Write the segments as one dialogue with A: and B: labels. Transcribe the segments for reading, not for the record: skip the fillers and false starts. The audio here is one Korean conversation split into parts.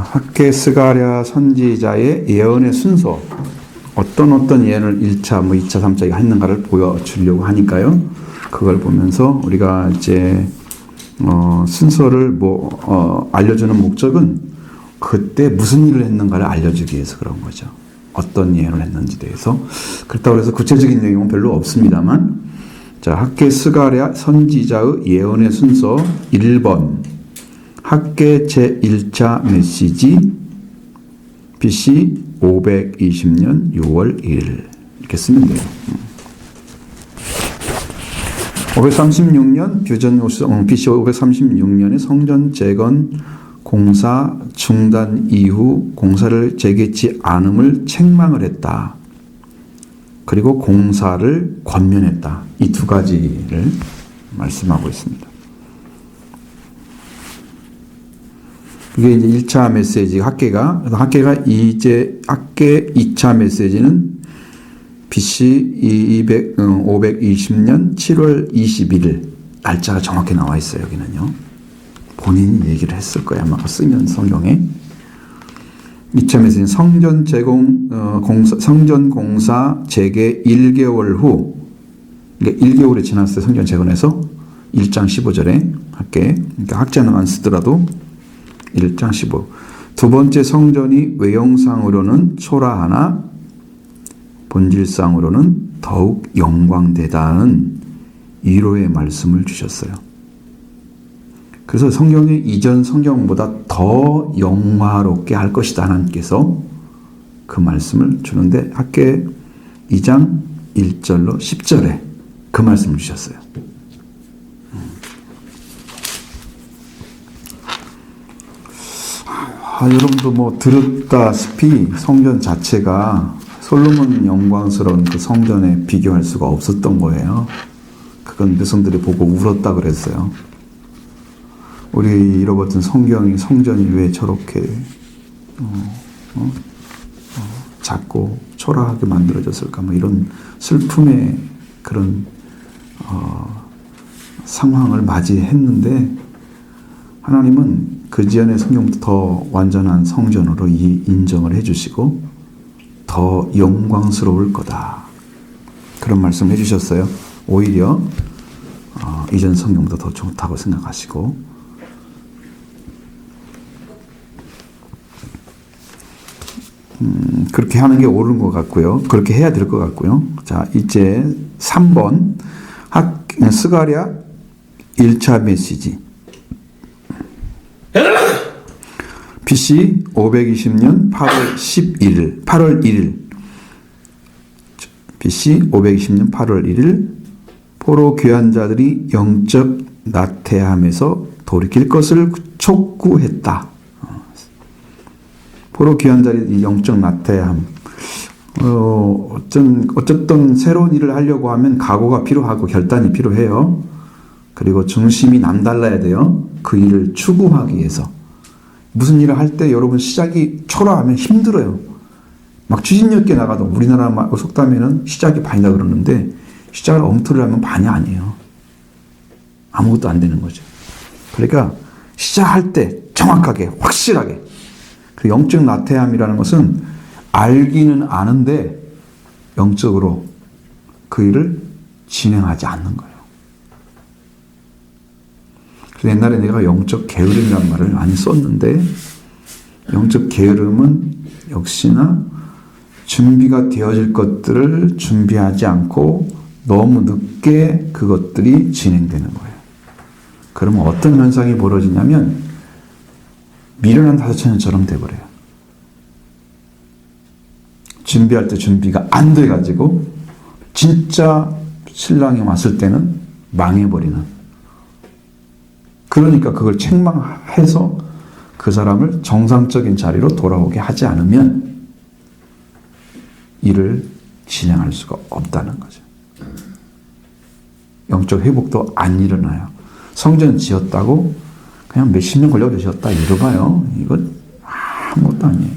A: 학개 스가랴 선지자의 예언의 순서, 어떤 예언을 1차, 2차, 3차 했는가를 보여주려고 하니까요. 그걸 보면서 우리가 이제 순서를 알려주는 목적은 그때 무슨 일을 했는가를 알려주기 위해서 그런 거죠. 어떤 예언을 했는지에 대해서. 그렇다고 해서 구체적인 내용은 별로 없습니다만, 자, 학개 스가랴 선지자의 예언의 순서 1번. 학개 제1차 메시지 BC 520년 6월 1일 이렇게 쓰면 돼요. 536년 BC 536년에 성전 재건 공사 중단 이후 공사를 재개치 않음을 책망을 했다. 그리고 공사를 권면했다. 이 두 가지를 말씀하고 있습니다. 이게 이제 1차 메시지 학개가 이제 학개 2차 메시지는 BC 520년 7월 21일 날짜가 정확히 나와 있어요. 여기는요. 본인이 얘기를 했을 거야. 아마 쓰면 성경에. 2차 메시지는 성전 공사 재개 1개월 후, 그러니까 1개월이 지났을 때 성전 재건해서 1장 15절에 학개, 그러니까 학자는 안 쓰더라도 1장 15. 두 번째 성전이 외형상으로는 초라하나 본질상으로는 더욱 영광되다는 위로의 말씀을 주셨어요. 그래서 성경의 이전 성경보다 더 영화롭게 할 것이다 하나님께서 그 말씀을 주는데 학개 2장 1절로 10절에 그 말씀을 주셨어요. 여러분도 들었다시피 성전 자체가 솔로몬 영광스러운 그 성전에 비교할 수가 없었던 거예요. 그건 백성들이 보고 울었다 그랬어요. 우리 잃어버린 성전이 왜 저렇게 작고 초라하게 만들어졌을까? 이런 슬픔의 그런 상황을 맞이했는데 하나님은 그 지연의 성경부터 더 완전한 성전으로 인정을 해주시고 더 영광스러울 거다. 그런 말씀을 해주셨어요. 오히려 이전 성경보다 더 좋다고 생각하시고 그렇게 하는 게 옳은 것 같고요. 그렇게 해야 될 것 같고요. 자, 이제 3번 스가랴 1차 메시지 BC 520년 8월 1일 BC 520년 8월 1일 포로 귀한 자들이 영적 나태함에서 돌이킬 것을 촉구했다. 포로 귀한 자들이 영적 나태함. 어쨌든 새로운 일을 하려고 하면 각오가 필요하고 결단이 필요해요. 그리고 중심이 남달라야 돼요. 그 일을 추구하기 위해서. 무슨 일을 할 때 여러분 시작이 초라하면 힘들어요. 막 추진력 있게 나가도 우리나라 속담에는 시작이 반이다 그러는데 시작을 엉터리로 하면 반이 아니에요. 아무것도 안 되는 거죠. 그러니까 시작할 때 정확하게 확실하게. 그 영적 나태함이라는 것은 알기는 아는데 영적으로 그 일을 진행하지 않는 거예요. 그래서 옛날에 내가 영적 게으름이라는 말을 많이 썼는데 영적 게으름은 역시나 준비가 되어질 것들을 준비하지 않고 너무 늦게 그것들이 진행되는 거예요. 그러면 어떤 현상이 벌어지냐면 미련한 다섯처녀처럼 돼버려요. 준비할 때 준비가 안 돼가지고 진짜 신랑이 왔을 때는 망해버리는. 그러니까 그걸 책망해서 그 사람을 정상적인 자리로 돌아오게 하지 않으면 일을 진행할 수가 없다는 거죠. 영적 회복도 안 일어나요. 성전 지었다고 그냥 몇십 년 걸려서 지었다 이러봐요. 이거 아무것도 아니에요.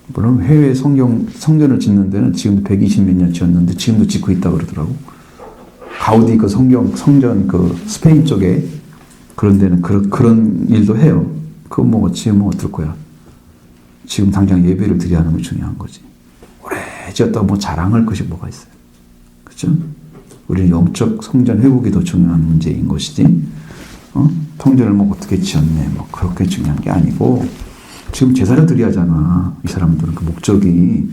A: 물론 해외 성전을 짓는 데는 지금도 120몇 년 지었는데 지금도 짓고 있다고 그러더라고. 가우디 그 성전 그 스페인 쪽에 그런 데는 그런 일도 해요. 그거 뭐 지으면 어떨 거야? 지금 당장 예배를 드려야 하는 게 중요한 거지. 오래 지었다고 뭐 자랑할 것이 뭐가 있어요. 그죠? 우리는 영적 성전 회복이 더 중요한 문제인 것이지, 성전을 뭐 어떻게 지었네, 뭐 그렇게 중요한 게 아니고, 지금 제사를 드려야 하잖아. 이 사람들은 그 목적이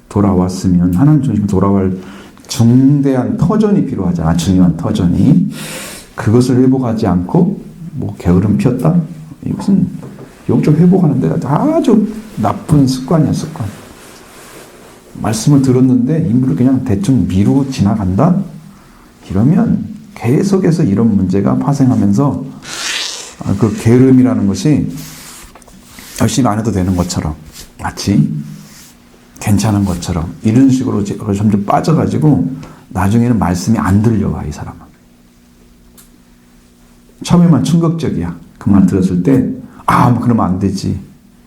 A: 돌아왔으면, 하나님 중심 돌아갈 중대한 터전이 필요하잖아. 중요한 터전이. 그것을 회복하지 않고, 뭐 게으름 피웠다? 이것은 영적 회복하는 데 아주 나쁜 습관이야, 습관. 말씀을 들었는데 임무를 그냥 대충 미루고 지나간다? 이러면 계속해서 이런 문제가 파생하면서 그 게으름이라는 것이 열심히 안 해도 되는 것처럼, 마치 괜찮은 것처럼 이런 식으로 점점 빠져가지고 나중에는 말씀이 안 들려와. 이 사람은 처음에만 충격적이야. 그 말 들었을 때 뭐 그러면 안 되지,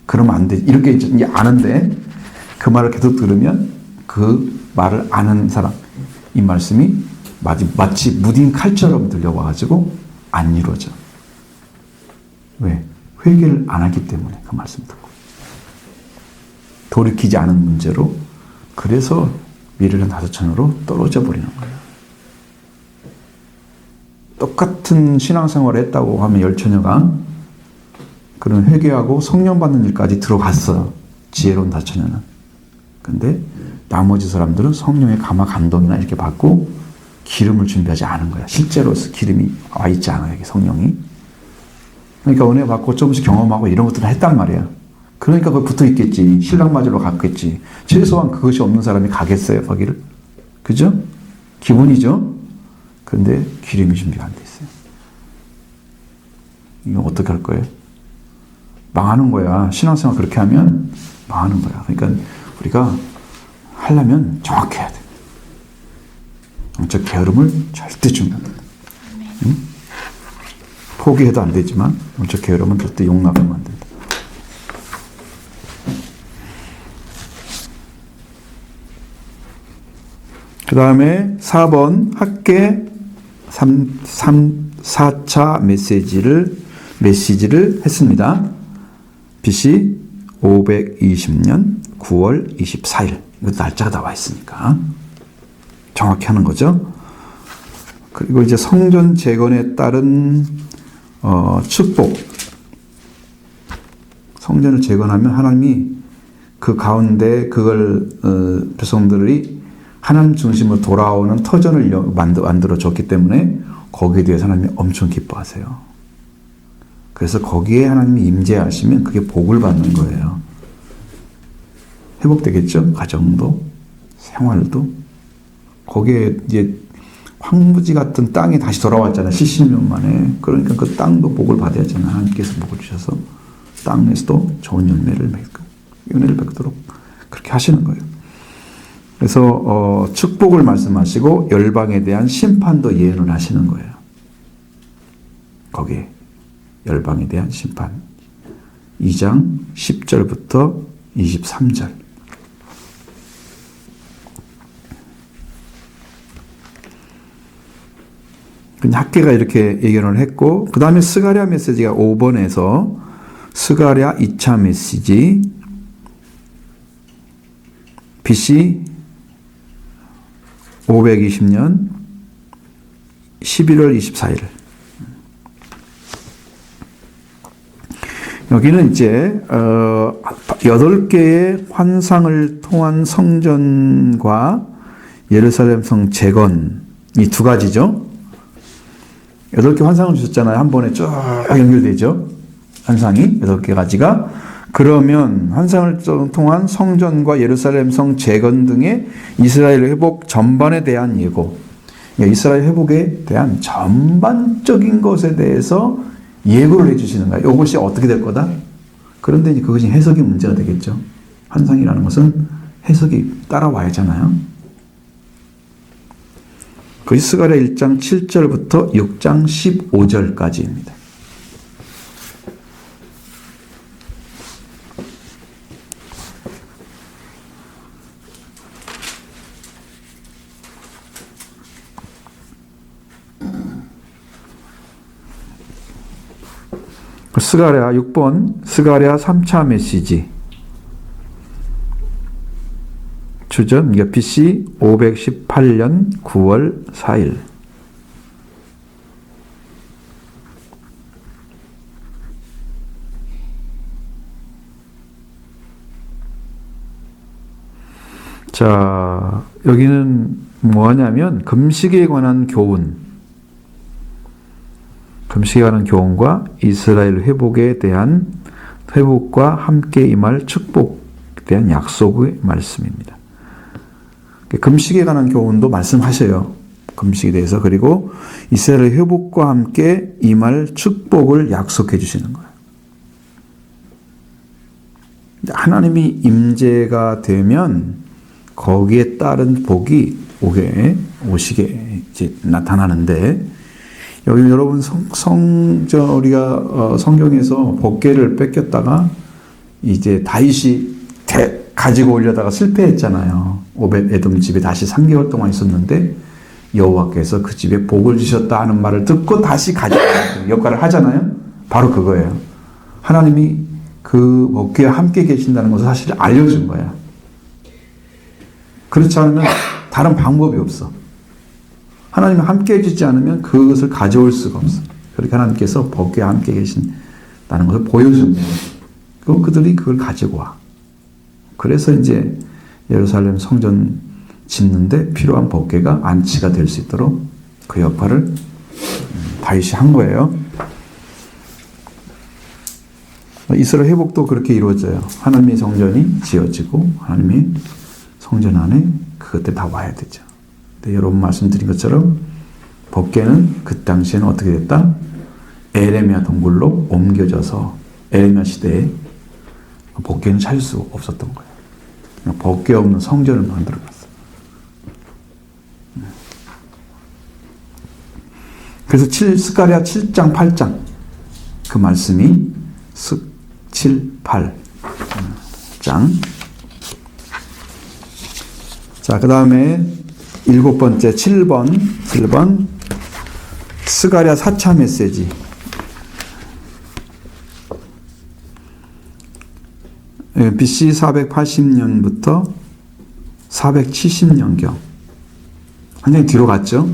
A: 그러면 안 되지, 이렇게 이제 아는데, 그 말을 계속 들으면 그 말을 아는 사람, 이 말씀이 마치 무딘 칼처럼 들려와가지고 안 이루어져. 왜? 회개를 안 하기 때문에. 그 말씀 듣고 돌이키지 않은 문제로, 그래서 미래는 5천으로 떨어져 버리는 거예요. 똑같은 신앙생활을 했다고 하면 10처녀가 그런 회개하고 성령 받는 일까지 들어갔어. 지혜로운 5처녀는. 근데 나머지 사람들은 성령의 감화 감동이나 이렇게 받고 기름을 준비하지 않은 거야. 실제로 기름이 와 있지 않아요. 여기 성령이. 그러니까 은혜 받고 조금씩 경험하고 이런 것들을 했단 말이야. 그러니까 거기 붙어 있겠지. 신랑 맞으러 갔겠지. 최소한 그것이 없는 사람이 가겠어요, 거기를. 그죠? 기본이죠? 그런데 기름이 준비가 안 돼 있어요. 이거 어떻게 할 거예요? 망하는 거야. 신앙생활 그렇게 하면 망하는 거야. 그러니까 우리가 하려면 정확해야 돼. 저 게으름을 절대 주면 안 돼. 응? 포기해도 안 되지만 저 게으름은 절대 용납하면 안 된다. 그 다음에 4번 학계 4차 메시지를 했습니다. BC 520년 9월 24일. 이거 날짜가 나와 있으니까 정확히 하는 거죠. 그리고 이제 성전 재건에 따른 축복. 성전을 재건하면 하나님이 그 가운데 그걸 백성들이 하나님 중심으로 돌아오는 터전을 만들어 줬기 때문에 거기에 대해서 하나님이 엄청 기뻐하세요. 그래서 거기에 하나님이 임재하시면 그게 복을 받는 거예요. 회복되겠죠? 가정도, 생활도. 거기에 이제 황무지 같은 땅이 다시 돌아왔잖아요. 70년 만에. 그러니까 그 땅도 복을 받아야 하잖아요. 하나님께서 복을 주셔서 땅에서도 좋은 열매를 맺고 은혜를 뵙도록 그렇게 하시는 거예요. 그래서 축복을 말씀하시고 열방에 대한 심판도 예언을 하시는 거예요. 거기에 열방에 대한 심판. 2장 10절부터 23절. 학계가 이렇게 예견을 했고, 그 다음에 스가랴 메시지가 5번에서 스가랴 2차 메시지 BC 520년 11월 24일. 여기는 이제 8개의 환상을 통한 성전과 예루살렘 성 재건, 이 두 가지죠. 8개 환상을 주셨잖아요. 한 번에 쭉 연결되죠. 환상이 8개 가지가. 그러면 환상을 통한 성전과 예루살렘 성 재건 등의 이스라엘 회복 전반에 대한 예고, 이스라엘 회복에 대한 전반적인 것에 대해서 예고를 해주시는 거예요. 이것이 어떻게 될 거다? 그런데 이제 그것이 해석이 문제가 되겠죠. 환상이라는 것은 해석이 따라와야 하잖아요. 그것이 스가랴 1장 7절부터 6장 15절까지입니다. 스가랴 6번 스가랴 3차 메시지 주전 BC 518년 9월 4일. 자, 여기는 뭐냐면 금식에 관한 교훈, 금식에 관한 교훈과 이스라엘 회복과 함께 임할 축복에 대한 약속의 말씀입니다. 금식에 관한 교훈도 말씀하셔요. 금식에 대해서. 그리고 이스라엘 회복과 함께 임할 축복을 약속해 주시는 거예요. 하나님이 임재가 되면 거기에 따른 복이 오시게 이제 나타나는데, 여기 여러분 우리가 성경에서 법궤를 뺏겼다가 이제 다윗이 가지고 오려다가 실패했잖아요. 오벳 에돔 집에 다시 3개월 동안 있었는데 여호와께서 그 집에 복을 주셨다 하는 말을 듣고 다시 가져가는 역할을 하잖아요. 바로 그거예요. 하나님이 그 법궤와 함께 계신다는 것을 사실 알려준 거야. 그렇지 않으면 다른 방법이 없어. 하나님이 함께 해주지 않으면 그것을 가져올 수가 없어. 그렇게 하나님께서 법궤와 함께 계신다는 것을 보여준 거예요. 그럼 그들이 그걸 가지고 와. 그래서 이제 예루살렘 성전 짓는데 필요한 법궤가 안치가 될 수 있도록 그 역할을 다윗이 한 거예요. 이스라엘 회복도 그렇게 이루어져요. 하나님의 성전이 지어지고 하나님의 성전 안에 그것들 다 와야 되죠. 근데 여러분 말씀드린 것처럼 법궤는 그 당시에는 어떻게 됐다? 에레미야 동굴로 옮겨져서 에레미야 시대에 법궤는 찾을 수 없었던 거예요. 법궤 없는 성전을 만들어놨어요. 그래서 스가랴 7장 8장 그 말씀이 7, 8장. 자, 그 다음에 7번 스가랴 4차 메시지. BC 480년부터 470년경. 한참 뒤로 갔죠.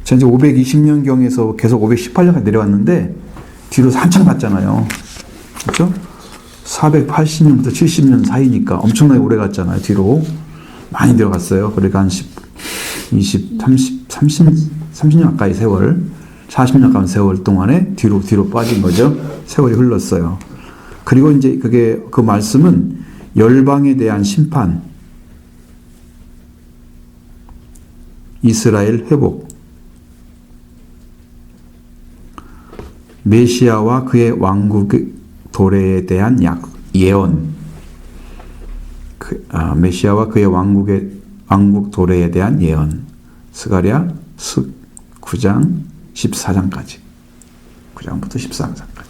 A: 이제 520년경에서 계속 518년까지 내려왔는데 뒤로 한참 갔잖아요. 그렇죠? 480년부터 70년 사이니까 엄청나게 오래 갔잖아요. 뒤로 많이 내려갔어요. 그러니까 한 30년 가까이 세월, 40년 가까운 세월 동안에 뒤로 빠진 거죠. 세월이 흘렀어요. 그리고 이제 그 말씀은 열방에 대한 심판, 이스라엘 회복, 메시아와 그의 왕국 도래에 대한 예언, 메시아와 그의 왕국 도래에 대한 예언, 스가랴 9장 14장까지, 9장부터 14장까지.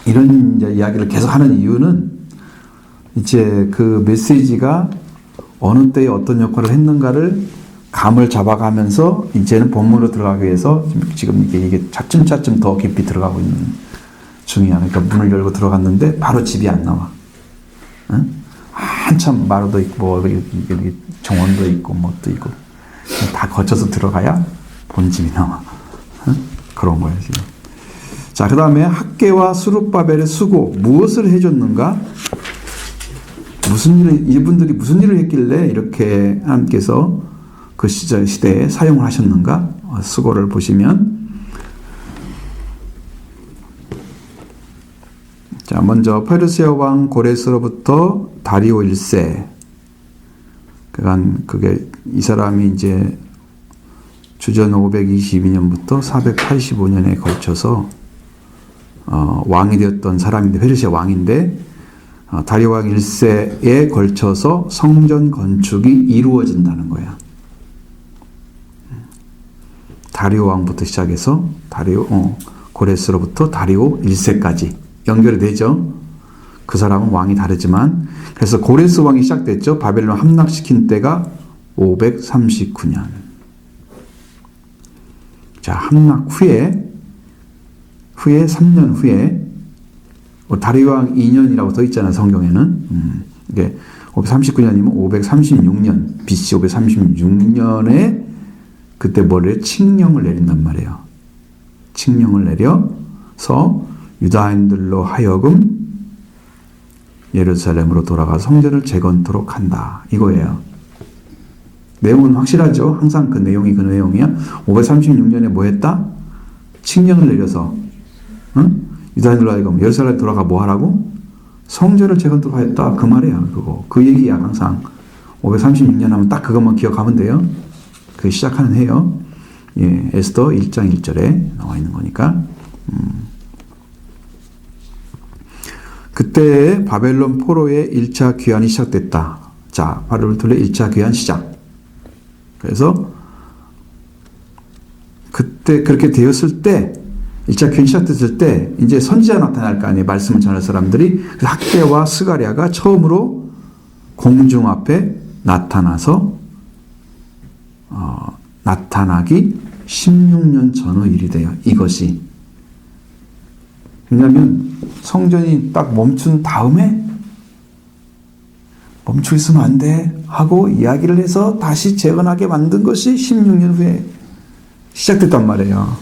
A: 이런 이제 이야기를 계속 하는 이유는 이제 그 메시지가 어느 때에 어떤 역할을 했는가를 감을 잡아가면서 이제는 본문으로 들어가기 위해서 지금 이게 차츰차츰 더 깊이 들어가고 있는 중이야. 그러니까 문을 열고 들어갔는데 바로 집이 안 나와. 응? 한참 마루도 있고 여기 정원도 있고 뭣도 있고 다 거쳐서 들어가야 본집이 나와. 응? 그런 거예요 지금. 자, 그 다음에 학개와 스룹바벨의 수고, 무엇을 해줬는가? 이분들이 무슨 일을 했길래 이렇게 하나님께서 그 시대에 사용을 하셨는가? 수고를 보시면, 자, 먼저 페르시아 왕 고레스로부터 다리오 1세. 그게 이 사람이 이제 주전 522년부터 485년에 걸쳐서 왕이 되었던 사람인데, 페르시아 왕인데, 다리오 왕 1세에 걸쳐서 성전 건축이 이루어진다는 거야. 다리오 왕부터 시작해서 고레스로부터 다리오 1세까지 연결이 되죠. 그 사람은 왕이 다르지만 그래서 고레스 왕이 시작됐죠. 바벨론 함락시킨 때가 539년. 자, 함락 후에 3년 후에 다리오 왕 2년이라고 써 있잖아요. 성경에는. 이게 539년이면 536년, BC 536년에 그때 뭐를 칙령을 내린단 말이에요. 칙령을 내려서 유다인들로 하여금 예루살렘으로 돌아가 성전을 재건토록 한다. 이거예요. 내용은 확실하죠. 항상 그 내용이 그 내용이야. 536년에 뭐 했다? 칙령을 내려서 유다인들로 하여금 예루살렘 돌아가 뭐 하라고? 성전을 재건토록 하였다. 그 말이야. 그거. 그 얘기야. 항상 536년 하면 딱 그것만 기억하면 돼요. 그 시작하는 해요. 예, 에스더 1장 1절에 나와 있는 거니까. 그때 바벨론 포로의 1차 귀환이 시작됐다. 자, 바벨론 포로의 1차 귀환 시작. 그래서 그때 그렇게 되었을 때 1차 귀환이 시작됐을 때 이제 선지자가 나타날 거 아니에요. 말씀을 전할 사람들이. 학개와 스가랴가 처음으로 공중 앞에 나타나서 나타나기 16년 전의 일이 돼요. 이것이. 왜냐하면 성전이 딱 멈춘 다음에 멈추고 있으면 안 돼 하고 이야기를 해서 다시 재건하게 만든 것이 16년 후에 시작됐단 말이에요.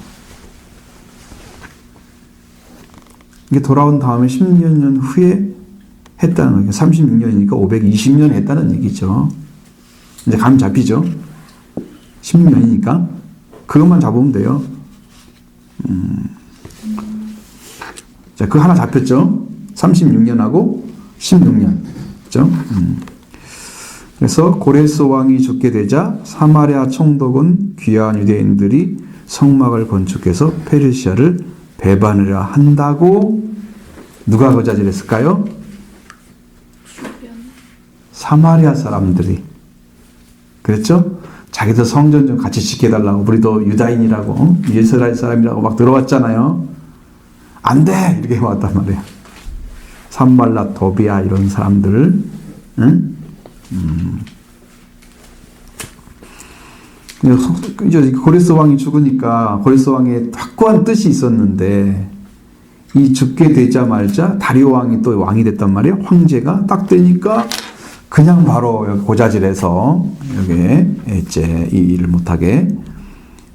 A: 이게 돌아온 다음에 16년 후에 했다는 거예요. 36년이니까 520년 했다는 얘기죠. 이제 감 잡히죠. 16년이니까 그것만 잡으면 돼요. 자, 그 하나 잡혔죠. 36년하고 16년. 그렇죠? 그래서 고레스 왕이 죽게 되자 사마리아 총독은 귀한 유대인들이 성막을 건축해서 페르시아를 배반하려 한다고 누가 거자질했을까요? 사마리아 사람들이. 그랬죠? 자기들 성전 좀 같이 지켜달라고, 우리도 유다인이라고, 이스라엘 사람이라고 막 들어왔잖아요. 안 돼! 이렇게 왔단 말이에요. 산발랏, 도비아 이런 사람들. 응? 이제 고레스 왕이 죽으니까 고레스 왕의 확고한 뜻이 있었는데 이 죽게 되자마자 다리오 왕이 또 왕이 됐단 말이에요. 황제가 딱 되니까 그냥 바로 고자질해서 여기에 이제 이 일을 못하게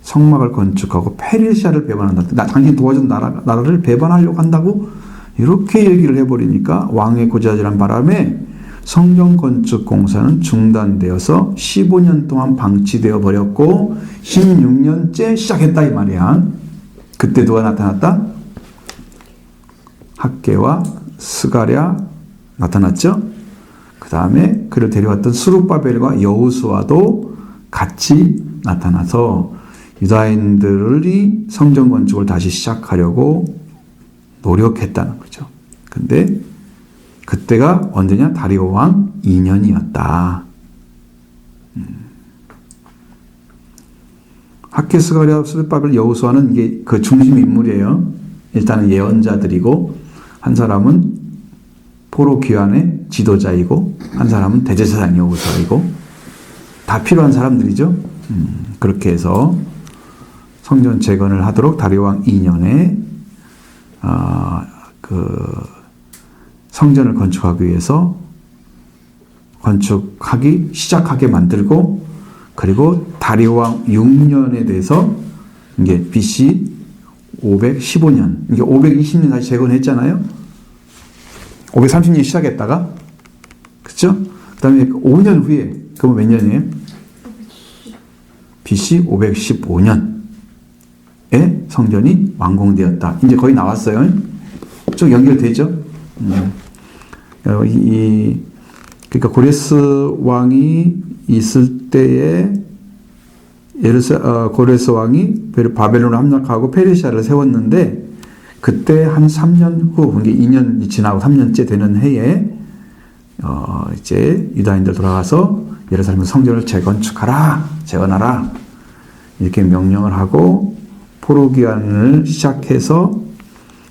A: 성막을 건축하고 페르시아를 배반한다. 당신 도와준 나라를 배반하려고 한다고 이렇게 얘기를 해버리니까 왕의 고자질한 바람에 성전 건축 공사는 중단되어서 15년 동안 방치되어 버렸고 16년째 시작했다 이 말이야. 그때 누가 나타났다? 학개와 스가랴 나타났죠. 그 다음에 그를 데려왔던 스룹바벨과 여호수아도 같이 나타나서 유다인들이 성전 건축을 다시 시작하려고 노력했다는 거죠. 근데 그때가 언제냐? 다리오 왕 2년이었다. 학개, 스가랴, 스룹바벨, 여호수아는 이게 그 중심 인물이에요. 일단은 예언자들이고 한 사람은 포로 귀환의 지도자이고 한 사람은 대제사장 여호수아이고 다 필요한 사람들이죠. 그렇게 해서 성전 재건을 하도록 다리오 왕 2년에 성전을 건축하기 위해서 건축하기 시작하게 만들고 그리고 다리오 왕 6년에 대해서 이게 BC 515년 이게 520년 다시 재건했잖아요. 530년 시작했다가 그렇죠? 그다음에 5년 후에 그건 몇 년이에요? BC 515년에 성전이 완공되었다. 이제 거의 나왔어요. 쭉 연결되죠? 그러니까 고레스 왕이 있을 때에 고레스 왕이 바벨론을 함락하고 페르시아를 세웠는데 그때 한 3년 후, 그러니까 2년이 지나고 3년째 되는 해에 이제 유다인들 돌아가서 예루살렘 성전을 재건하라 이렇게 명령을 하고 포로기한을 시작해서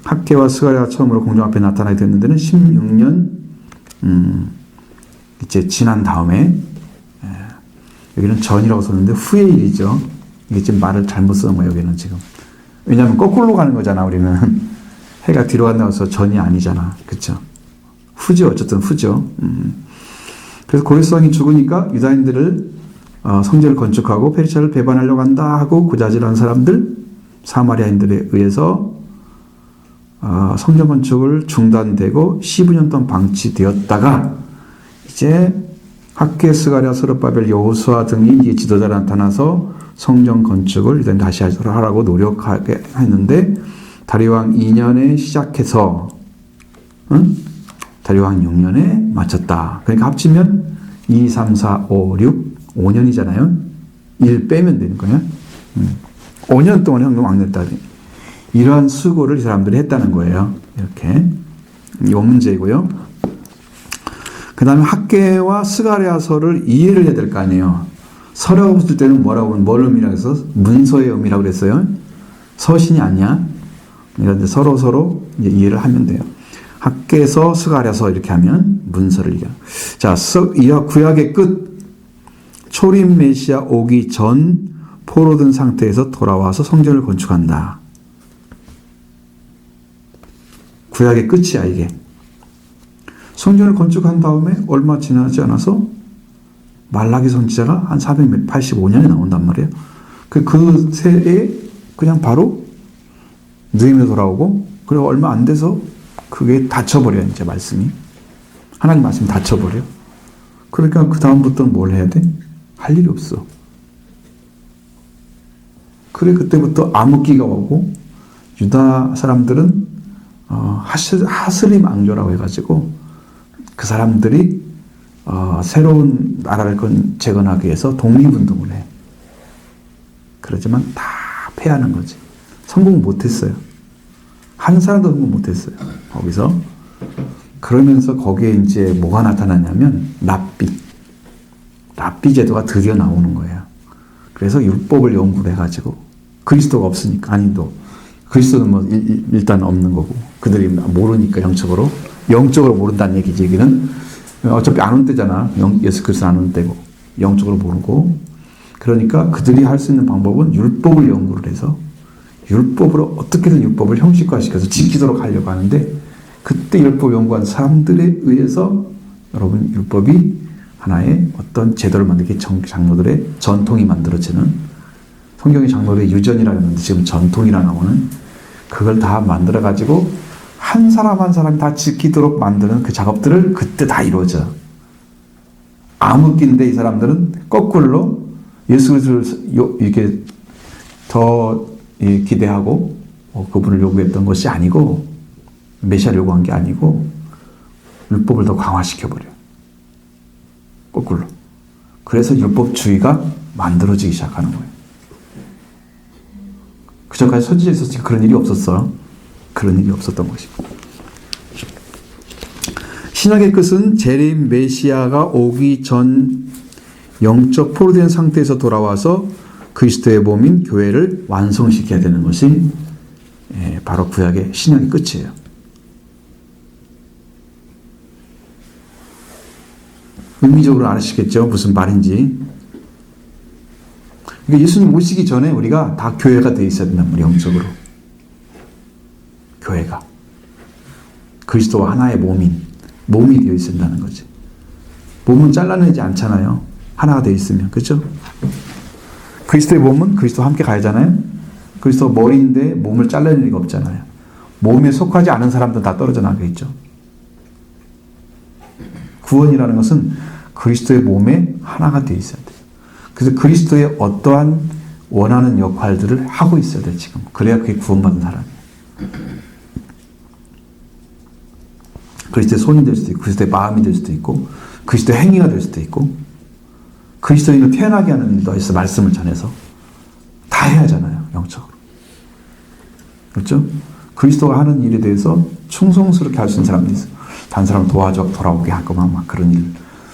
A: 학개와 스가랴가 처음으로 공중 앞에 나타나게 됐는 데는 16년 이제 지난 다음에, 여기는 전이라고 썼는데 후의 일이죠. 이게 지금 말을 잘못 쓴 거예요, 여기는 지금. 왜냐하면 거꾸로 가는 거잖아, 우리는. 해가 뒤로 간다고 해서 전이 아니잖아. 그쵸? 후죠. 어쨌든 후죠. 그래서 고레스왕이 죽으니까 유다인들을 성전을 건축하고 페르시아를 배반하려고 한다 하고 고자질하는 사람들, 사마리아인들에 의해서 성전 건축을 중단되고 15년 동안 방치되었다가 이제 학개, 스가랴, 스룹바벨, 여호수아 등이 이제 지도자로 나타나서 성전 건축을 일단 다시 하라고 노력하게 했는데 다리왕 2년에 시작해서 다리왕 6년에 마쳤다. 그러니까 합치면 2, 3, 4, 5, 6, 5년이잖아요. 1 빼면 되는 거예요. 5년 동안 형동 왕랬다. 이러한 수고를 이 사람들이 했다는 거예요. 이렇게. 이 문제이고요. 그 다음에 학개와 스가랴서를 이해를 해야 될 거 아니에요. 서라고 쓸 때는 뭐라고, 뭘 의미라고 해서 문서의 의미라고 그랬어요. 서신이 아니야. 그런데 서로 이제 이해를 하면 돼요. 학개서, 스가랴서 이렇게 하면 문서를 얘기해요. 자, 구약의 끝. 초림 메시아 오기 전 포로된 상태에서 돌아와서 성전을 건축한다. 구약의 끝이야, 이게. 성전을 건축한 다음에 얼마 지나지 않아서 말라기 선지자가 한 485년에 나온단 말이에요. 그 새에 그냥 바로 느헤미야 돌아오고, 그리고 얼마 안 돼서 그게 닫혀버려요, 이제 말씀이. 하나님 말씀이 닫혀버려. 그러니까 그 다음부터는 뭘 해야 돼? 할 일이 없어. 그래, 그때부터 암흑기가 오고, 유다 사람들은 하슬림 왕조라고 해가지고, 그 사람들이 새로운 나라를 재건하기 위해서 독립운동을 해. 그러지만 다 패하는 거지. 성공 못했어요. 한 사람도 성공 못했어요. 거기서. 그러면서 거기에 이제 뭐가 나타나냐면 랍비 제도가 드디어 나오는 거예요. 그래서 율법을 연구를 해가지고 그리스도가 없으니까, 그리스도는 뭐 일단 없는 거고, 그들이 모르니까 영적으로 모른다는 얘기지. 여기는 어차피 안 온 때잖아. 예수 그리스도 안 온 때고 영적으로 모르고. 그러니까 그들이 할 수 있는 방법은 율법을 연구를 해서 율법으로 어떻게든 율법을 형식화시켜서 지키도록 하려고 하는데, 그때 율법 연구한 사람들에 의해서 여러분 율법이 하나의 어떤 제도를 만들기, 장로들의 전통이 만들어지는, 성경의 장로들의 유전이라는 건데 지금 전통이라 나오는, 그걸 다 만들어 가지고 한 사람 한 사람이 다 지키도록 만드는 그 작업들을 그때 다 이루어져. 암흑기인데 이 사람들은 거꾸로 예수 그리스도를 이렇게 더 기대하고 그분을 요구했던 것이 아니고, 메시아를 요구한 게 아니고 율법을 더 강화시켜버려. 거꾸로. 그래서 율법주의가 만들어지기 시작하는 거예요. 그전까지 선지자에 있었으니까 그런 일이 없었어. 그런 일이 없었던 것이고. 신약의 끝은 재림 메시아가 오기 전 영적 포로된 상태에서 돌아와서 그리스도의 몸인 교회를 완성시켜야 되는 것이 바로 구약의 신약의 끝이에요. 의미적으로 아시겠죠? 무슨 말인지. 그러니까 예수님 오시기 전에 우리가 다 교회가 되어 있어야 된단 말이에요. 영적으로. 교회가. 그리스도와 하나의 몸이 되어 있어야 된다는 거지. 몸은 잘라내지 않잖아요. 하나가 되어 있으면. 그렇죠? 그리스도의 몸은 그리스도와 함께 가야잖아요. 그리스도 머리인데 몸을 잘라낼 리가 없잖아요. 몸에 속하지 않은 사람들은 다 떨어져 나가겠죠. 구원이라는 것은 그리스도의 몸에 하나가 되어 있어야 돼요. 그래서 그리스도의 어떠한 원하는 역할들을 하고 있어야 돼요, 지금. 그래야 그게 구원받은 사람이에요. 그리스도의 손이 될 수도 있고, 그리스도의 마음이 될 수도 있고, 그리스도의 행위가 될 수도 있고, 그리스도인을 태어나게 하는 일도 있어, 말씀을 전해서. 다 해야 하잖아요, 영적으로. 그렇죠? 그리스도가 하는 일에 대해서 충성스럽게 할 수 있는 사람도 있어요. 다른 사람을 도와줘, 돌아오게 하고만 막 그런 일.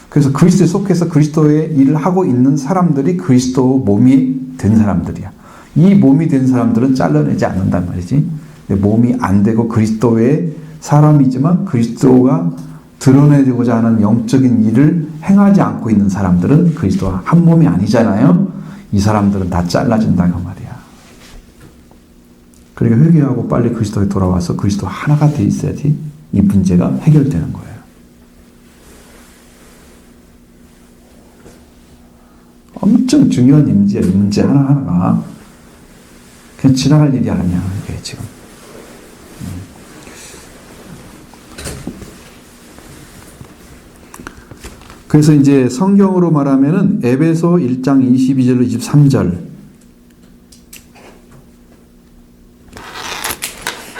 A: 그래서 그리스도에 속해서 그리스도의 일을 하고 있는 사람들이 그리스도 몸이 된 사람들이야. 이 몸이 된 사람들은 잘라내지 않는단 말이지. 몸이 안 되고 그리스도의 사람이지만 그리스도가 드러내고자 하는 영적인 일을 행하지 않고 있는 사람들은 그리스도와 한 몸이 아니잖아요. 이 사람들은 다 잘라진다 그 말이야. 그러니까 회개하고 빨리 그리스도에 돌아와서 그리스도 하나가 돼 있어야지 이 문제가 해결되는 거예요. 엄청 중요한 문제야. 이 문제 하나하나가 그냥 지나갈 일이 아니야. 이게 지금. 그래서 이제 성경으로 말하면은 에베소 1장 22절로 23절.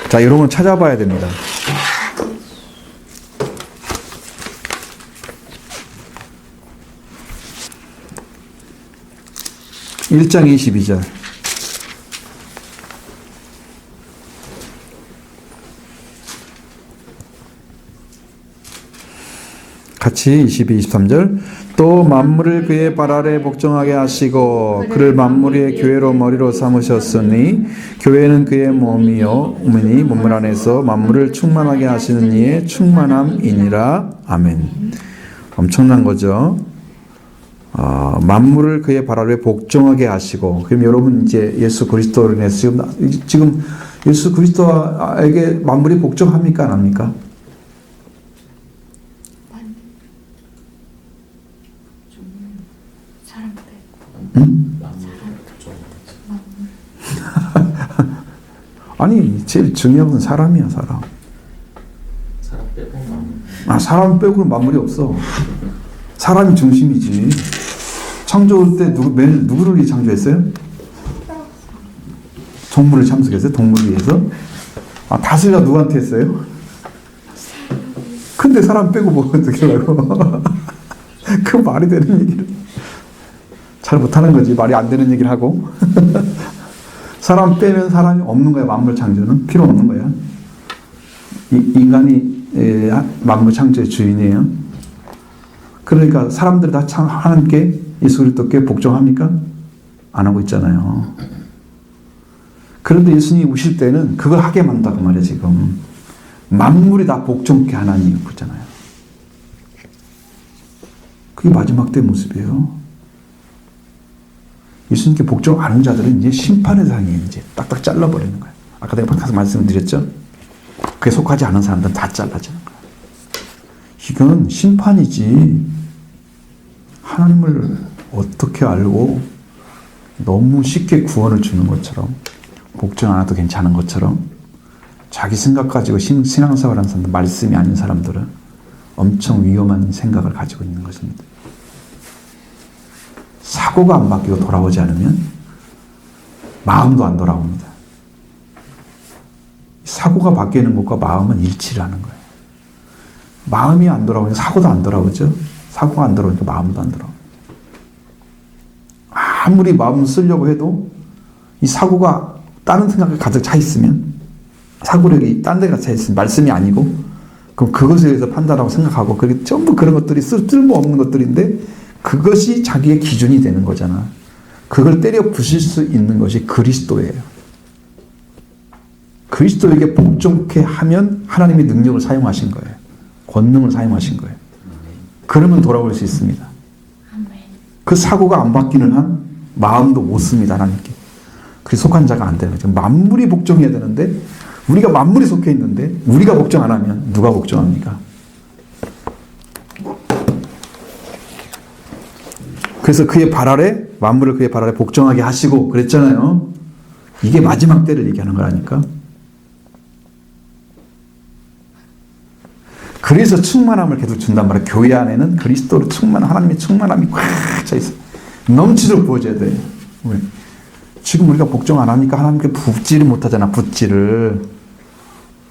A: 자, 이런 건 찾아봐야 됩니다. (1장 22절) 같이 22, 23절. 또 만물을 그의 발 아래 복종하게 하시고 그를 만물의 교회로 머리로 삼으셨으니 교회는 그의 몸이요 몸이니 몸을 안에서 만물을 충만하게 하시는 이의 충만함이니라. 아멘. 엄청난 거죠. 만물을 그의 발 아래 복종하게 하시고, 그럼 여러분 이제 예수 그리스도로 인해서 지금 예수 그리스도에게 만물이 복종합니까 안 합니까? 아니, 제일 중요한 건 사람이야, 사람.
B: 사람 빼고
A: 사람 빼고는 만물이 없어. 사람이 중심이지. 창조할 때 누구를 위해 창조했어요? 동물을 참석했어요? 동물을 위해서? 다스리가 누구한테 했어요? 근데 사람 빼고 뭐 어떻게 하라고? 그 말이 되는 얘기를 잘 못하는 거지. 말이 안 되는 얘기를 하고. 사람 빼면 사람이 없는 거야. 만물 창조는 필요 없는 거야. 인간이 만물 창조의 주인이에요. 그러니까 사람들이 다 참 하나님께 예수 그리스도께 복종합니까? 안 하고 있잖아요. 그런데 예수님이 오실 때는 그걸 하게 만든다고 말이야. 지금 만물이 다 복종케 하나님이 그러잖아요. 그게 마지막 때 모습이에요. 예수님께 복종 안 한 자들은 이제 심판의 상에 이제 딱딱 잘라버리는 거예요. 아까 내가 방금 말씀드렸죠? 그에 속하지 않은 사람들은 다 잘라지는 거예요. 이건 심판이지. 하나님을 어떻게 알고 너무 쉽게 구원을 주는 것처럼, 복종 안 해도 괜찮은 것처럼, 자기 생각 가지고 신앙생활 하는 사람들, 말씀이 아닌 사람들은 엄청 위험한 생각을 가지고 있는 것입니다. 사고가 안 바뀌고 돌아오지 않으면 마음도 안 돌아옵니다. 사고가 바뀌는 것과 마음은 일치를 하는 거예요. 마음이 안 돌아오니까 사고도 안 돌아오죠. 사고가 안 돌아오니까 마음도 안 돌아옵니다. 아무리 마음을 쓰려고 해도 이 사고가 다른 생각에 가득 차 있으면, 사고력이 딴 데가 차 있으면 말씀이 아니고, 그럼 그것에 대해서 판단하고 생각하고, 그게 전부 그런 것들이 쓸모없는 것들인데 그것이 자기의 기준이 되는 거잖아. 그걸 때려 부실 수 있는 것이 그리스도예요. 그리스도에게 복종케 하면 하나님의 능력을 사용하신 거예요. 권능을 사용하신 거예요. 그러면 돌아올 수 있습니다. 그 사고가 안 바뀌는 한 마음도 못 씁니다. 하나님께. 그 속한 자가 안 되는 거죠. 만물이 복종해야 되는데, 우리가 만물이 속해 있는데 우리가 복종 안 하면 누가 복종합니까? 그래서 그의 발 아래, 만물을 그의 발 아래 복종하게 하시고 그랬잖아요. 이게 마지막 때를 얘기하는 거라니까. 그래서 충만함을 계속 준단 말이에요. 교회 안에는 그리스도로 하나님의 충만함이 꽉 차 있어요. 넘치도록 부어져야 돼요. 지금 우리가 복종 안 하니까 하나님께 붓지를 못하잖아. 붓지를.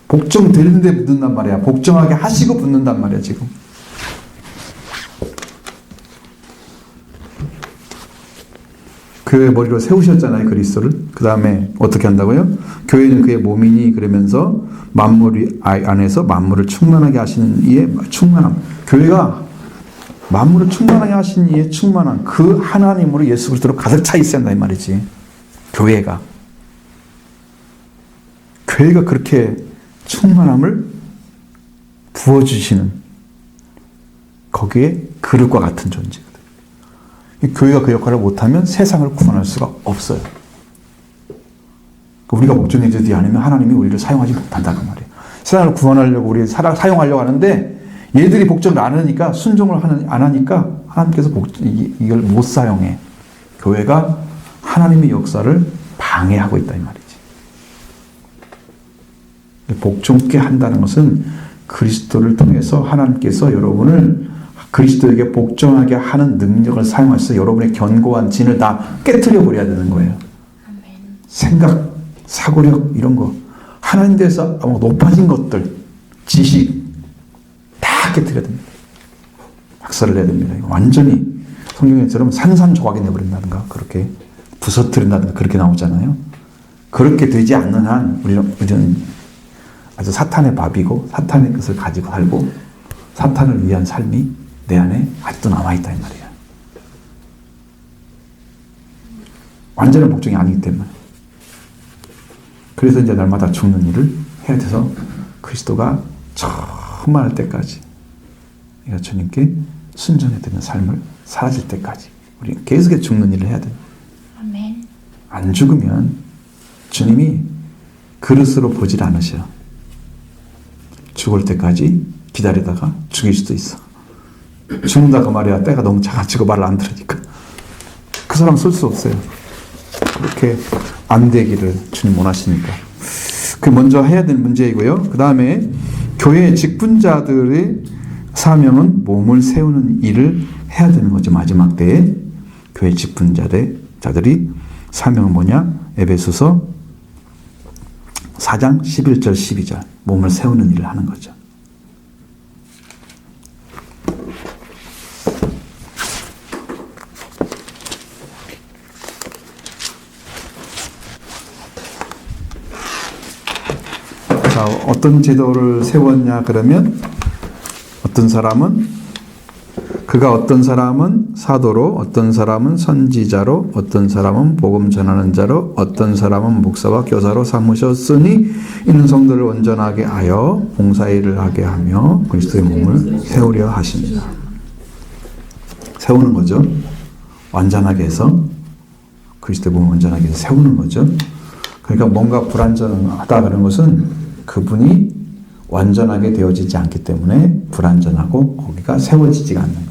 A: 복종되는데 붓는단 말이야. 복종하게 하시고 붓는단 말이야. 지금. 그의 머리로 세우셨잖아요. 그리스도를. 그 다음에 어떻게 한다고요? 교회는 그의 몸이니 그러면서 만물 안에서 만물을 충만하게 하시는 이의 충만함. 교회가 만물을 충만하게 하시는 이의 충만함. 그 하나님으로 예수 그리스도로 가득 차 있어야 한다 이 말이지. 교회가 그렇게 충만함을 부어주시는 거기에 그릇과 같은 존재거든. 교회가 그 역할을 못하면 세상을 구원할 수가 없어요. 우리가 복종해주지 않으면 하나님이 우리를 사용하지 못한다 그 말이에요. 세상을 구원하려고 우리 사용하려고 하는데 얘들이 복종을 안 하니까 순종을 안 하니까 하나님께서 이걸 못 사용해. 교회가 하나님의 역사를 방해하고 있다 이 말이지. 복종케 한다는 것은 그리스도를 통해서 하나님께서 여러분을 그리스도에게 복종하게 하는 능력을 사용해서 여러분의 견고한 진을 다 깨트려 버려야 되는 거예요. 생각, 사고력 이런 거 하나님 대해서 높아진 것들, 지식 다 깨트려야 됩니다. 박살을 내야 됩니다. 완전히 성경에처럼 산산조각이 내버린다든가 그렇게 부서뜨린다든가 그렇게 나오잖아요. 그렇게 되지 않는 한 우리는 아주 사탄의 밥이고 사탄의 것을 가지고 살고 사탄을 위한 삶이 내 안에 아직도 남아있다 이 말이에요. 완전한 복종이 아니기 때문에. 그래서 이제 날마다 죽는 일을 해야 돼서 그리스도가 충만할 때까지 우리가 주님께 순종해야 되는 삶을 사라질 때까지 우리는 계속해서 죽는 일을 해야 됩니다.
C: 아멘.
A: 안 죽으면 주님이 그릇으로 보질 않으셔. 죽을 때까지 기다리다가 죽일 수도 있어. 죽는다고 말이야. 때가 너무 작아지고 말을 안 들으니까. 그 사람 쓸 수 없어요. 그렇게 안 되기를 주님 원하시니까. 그 먼저 해야 될 문제이고요. 그 다음에 교회 직분자들의 사명은 몸을 세우는 일을 해야 되는 거죠. 마지막 때에 교회 직분자들이 사명은 뭐냐? 에베소서 4장 11절 12절 몸을 세우는 일을 하는 거죠. 자, 어떤 제도를 세웠냐 그러면 어떤 사람은 사도로, 어떤 사람은 선지자로, 어떤 사람은 복음 전하는 자로, 어떤 사람은 목사와 교사로 삼으셨으니 이는 성도를 온전하게 하여 봉사일을 하게 하며 그리스도의 몸을 세우려 하십니다. 세우는 거죠. 완전하게 해서 그리스도의 몸을 온전하게 해서 세우는 거죠. 그러니까 뭔가 불완전하다 그런 것은 그분이 완전하게 되어지지 않기 때문에 불완전하고 거기가 세워지지가 않는 거예요.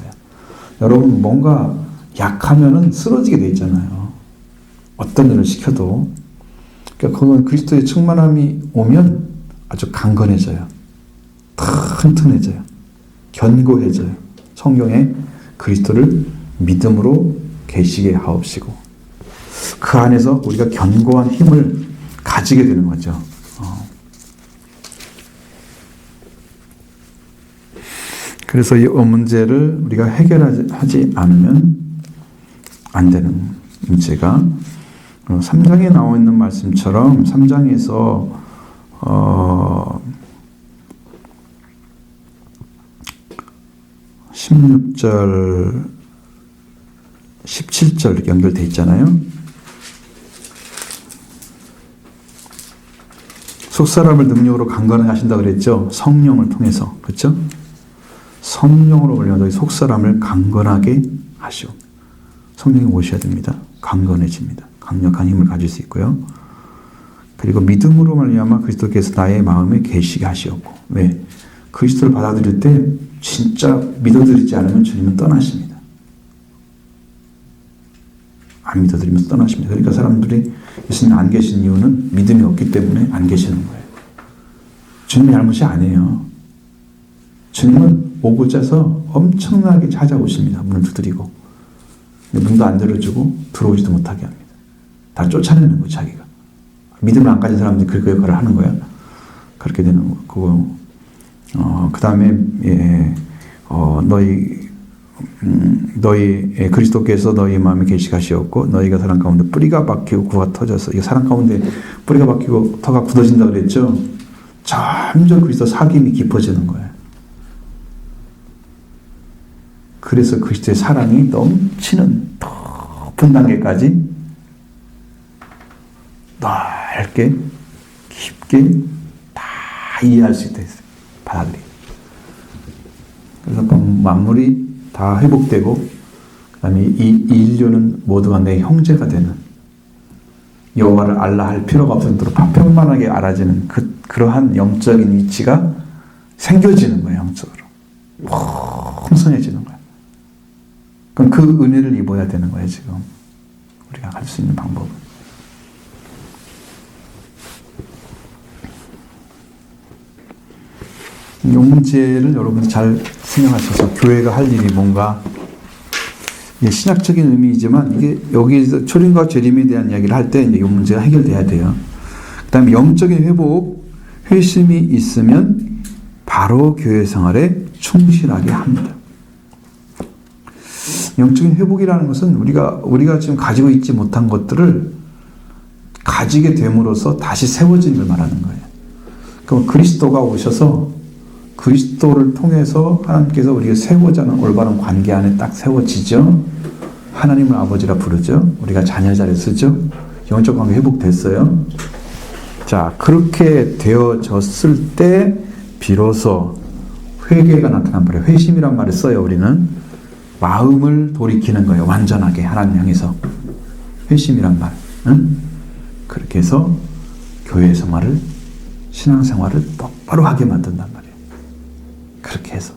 A: 여러분 뭔가 약하면은 쓰러지게 돼 있잖아요. 어떤 일을 시켜도. 그러니까 그건 그리스도의 충만함이 오면 아주 강건해져요. 튼튼해져요. 견고해져요. 성경에 그리스도를 믿음으로 계시게 하옵시고 그 안에서 우리가 견고한 힘을 가지게 되는 거죠. 그래서 이 문제를 우리가 해결하지 않으면 안 되는 문제가 3장에 나와 있는 말씀처럼 3장에서 16절 17절 이렇게 연결되어 있잖아요. 속사람을 능력으로 강건하게 하신다고 그랬죠. 성령을 통해서. 그렇죠? 성령으로 올려서 속사람을 강건하게 하시오. 성령이 오셔야 됩니다. 강건해집니다. 강력한 힘을 가질 수 있고요. 그리고 믿음으로 말미암아 그리스도께서 나의 마음에 계시게 하시었고 왜? 그리스도를 받아들일 때 진짜 믿어드리지 않으면 주님은 떠나십니다. 안 믿어드리면서 떠나십니다. 그러니까 사람들이 예수님 안 계신 이유는 믿음이 없기 때문에 안 계시는 거예요. 주님의 잘못이 아니에요. 주님은 오고자서 엄청나게 찾아오십니다. 문을 두드리고. 근데 문도 안 열어주고 들어오지도 못하게 합니다. 다 쫓아내는 거예요. 자기가. 믿음을 안 가진 사람들이 그 역할을 하는 거야. 그렇게 되는 거고. 그 다음에 너희 그리스도께서 너희 마음에 계시가시었고 너희가 사람 가운데 뿌리가 박히고 구가 터져서 이 사람 가운데 뿌리가 박히고 터가 굳어진다 그랬죠. 점점 그리스도 사귐이 깊어지는 거예요. 그래서 그리스도의 사랑이 넘치는 높은 단계까지 넓게 깊게 다 이해할 수 있다 했어요. 받아들이. 그래서 만물이 다 회복되고 그다음에 이 인류는 모두가 내 형제가 되는 여호와를 알라 할 필요가 없을 정도로 파편만하게 알아지는 그러한 영적인 위치가 생겨지는 거예요. 영적으로 풍성해지는 거예요. 그럼 그 은혜를 입어야 되는 거예요. 지금 우리가 할 수 있는 방법은. 이 문제를 여러분이 잘 생각하셔서 교회가 할 일이 뭔가 신학적인 의미이지만 이게 여기서 초림과 재림에 대한 이야기를 할 때 이제 이 문제가 해결돼야 돼요. 그다음에 영적인 회복, 회심이 있으면 바로 교회 생활에 충실하게 합니다. 영적인 회복이라는 것은 우리가 지금 가지고 있지 못한 것들을 가지게 됨으로써 다시 세워지는 걸 말하는 거예요. 그럼 그리스도가 오셔서 그리스도를 통해서 하나님께서 우리가 세우고자 하는 올바른 관계 안에 딱 세워지죠. 하나님을 아버지라 부르죠. 우리가 자녀 자리에 쓰죠. 영적 관계 회복됐어요. 자, 그렇게 되어졌을 때 비로소 회개가 나타난 말이에요. 회심이란 말을 써요. 우리는 마음을 돌이키는 거예요. 완전하게 하나님 향해서. 회심이란 말. 응? 그렇게 해서 교회 생활을, 신앙생활을 똑바로 하게 만든단 말이에요. 그렇게 해서.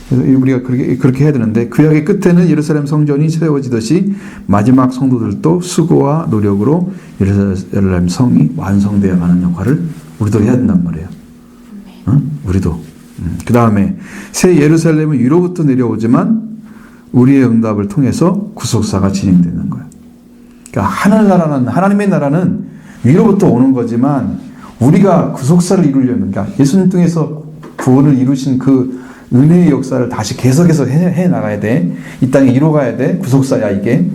A: 그래서 우리가 그렇게 해야 되는데, 구약의 끝에는 예루살렘 성전이 세워지듯이 마지막 성도들도 수고와 노력으로 예루살렘 성이 완성되어 가는 역할을 우리도 해야 된단 말이에요. 응? 우리도. 그 다음에 새 예루살렘은 위로부터 내려오지만 우리의 응답을 통해서 구속사가 진행되는 거예요. 그러니까 하늘나라는, 하나님의 나라는 위로부터 오는 거지만 우리가 구속사를 이루려면, 그러니까 예수님 통해서 구원을 이루신 그 은혜의 역사를 다시 계속해서 해 나가야 돼. 이 땅에 이루어가야 돼. 구속사야 이게.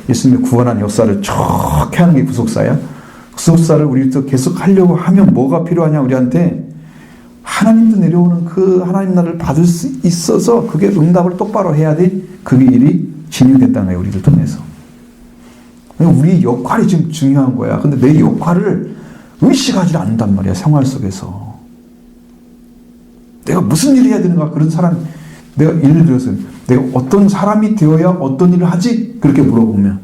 A: 예수님이 구원한 역사를 쭉 하는 게 구속사야. 구속사를 우리도 계속 하려고 하면 뭐가 필요하냐 우리한테. 하나님도 내려오는 그 하나님 나라를 받을 수 있어서 그게 응답을 똑바로 해야 돼. 그게 일이 진행됐다는 거예요. 우리를 통해서. 우리 역할이 지금 중요한 거야. 근데 내 역할을 의식하지 않는단 말이야. 생활 속에서. 내가 무슨 일을 해야 되는가. 그런 사람, 내가 예를 들어서 내가 어떤 사람이 되어야 어떤 일을 하지? 그렇게 물어보면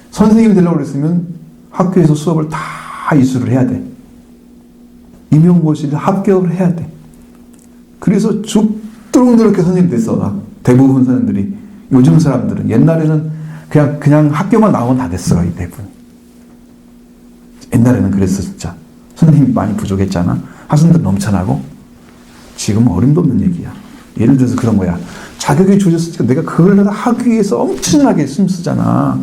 A: 선생님이 되려고 그랬으면 학교에서 수업을 다 이수를 해야 돼. 임용고시를 합격을 해야 돼. 그래서 죽도록 노력해 선생님 됐어. 대부분 선생님들이. 요즘 사람들은, 옛날에는 그냥 학교만 나오면 다 됐어. 이 대부분. 옛날에는 그랬어. 진짜 선생님이 많이 부족했잖아. 학생들 넘쳐나고. 지금은 어림도 없는 얘기야. 예를 들어서 그런 거야. 자격이 주어졌으니까 내가 그걸 하기 위해서 엄청나게 힘쓰잖아.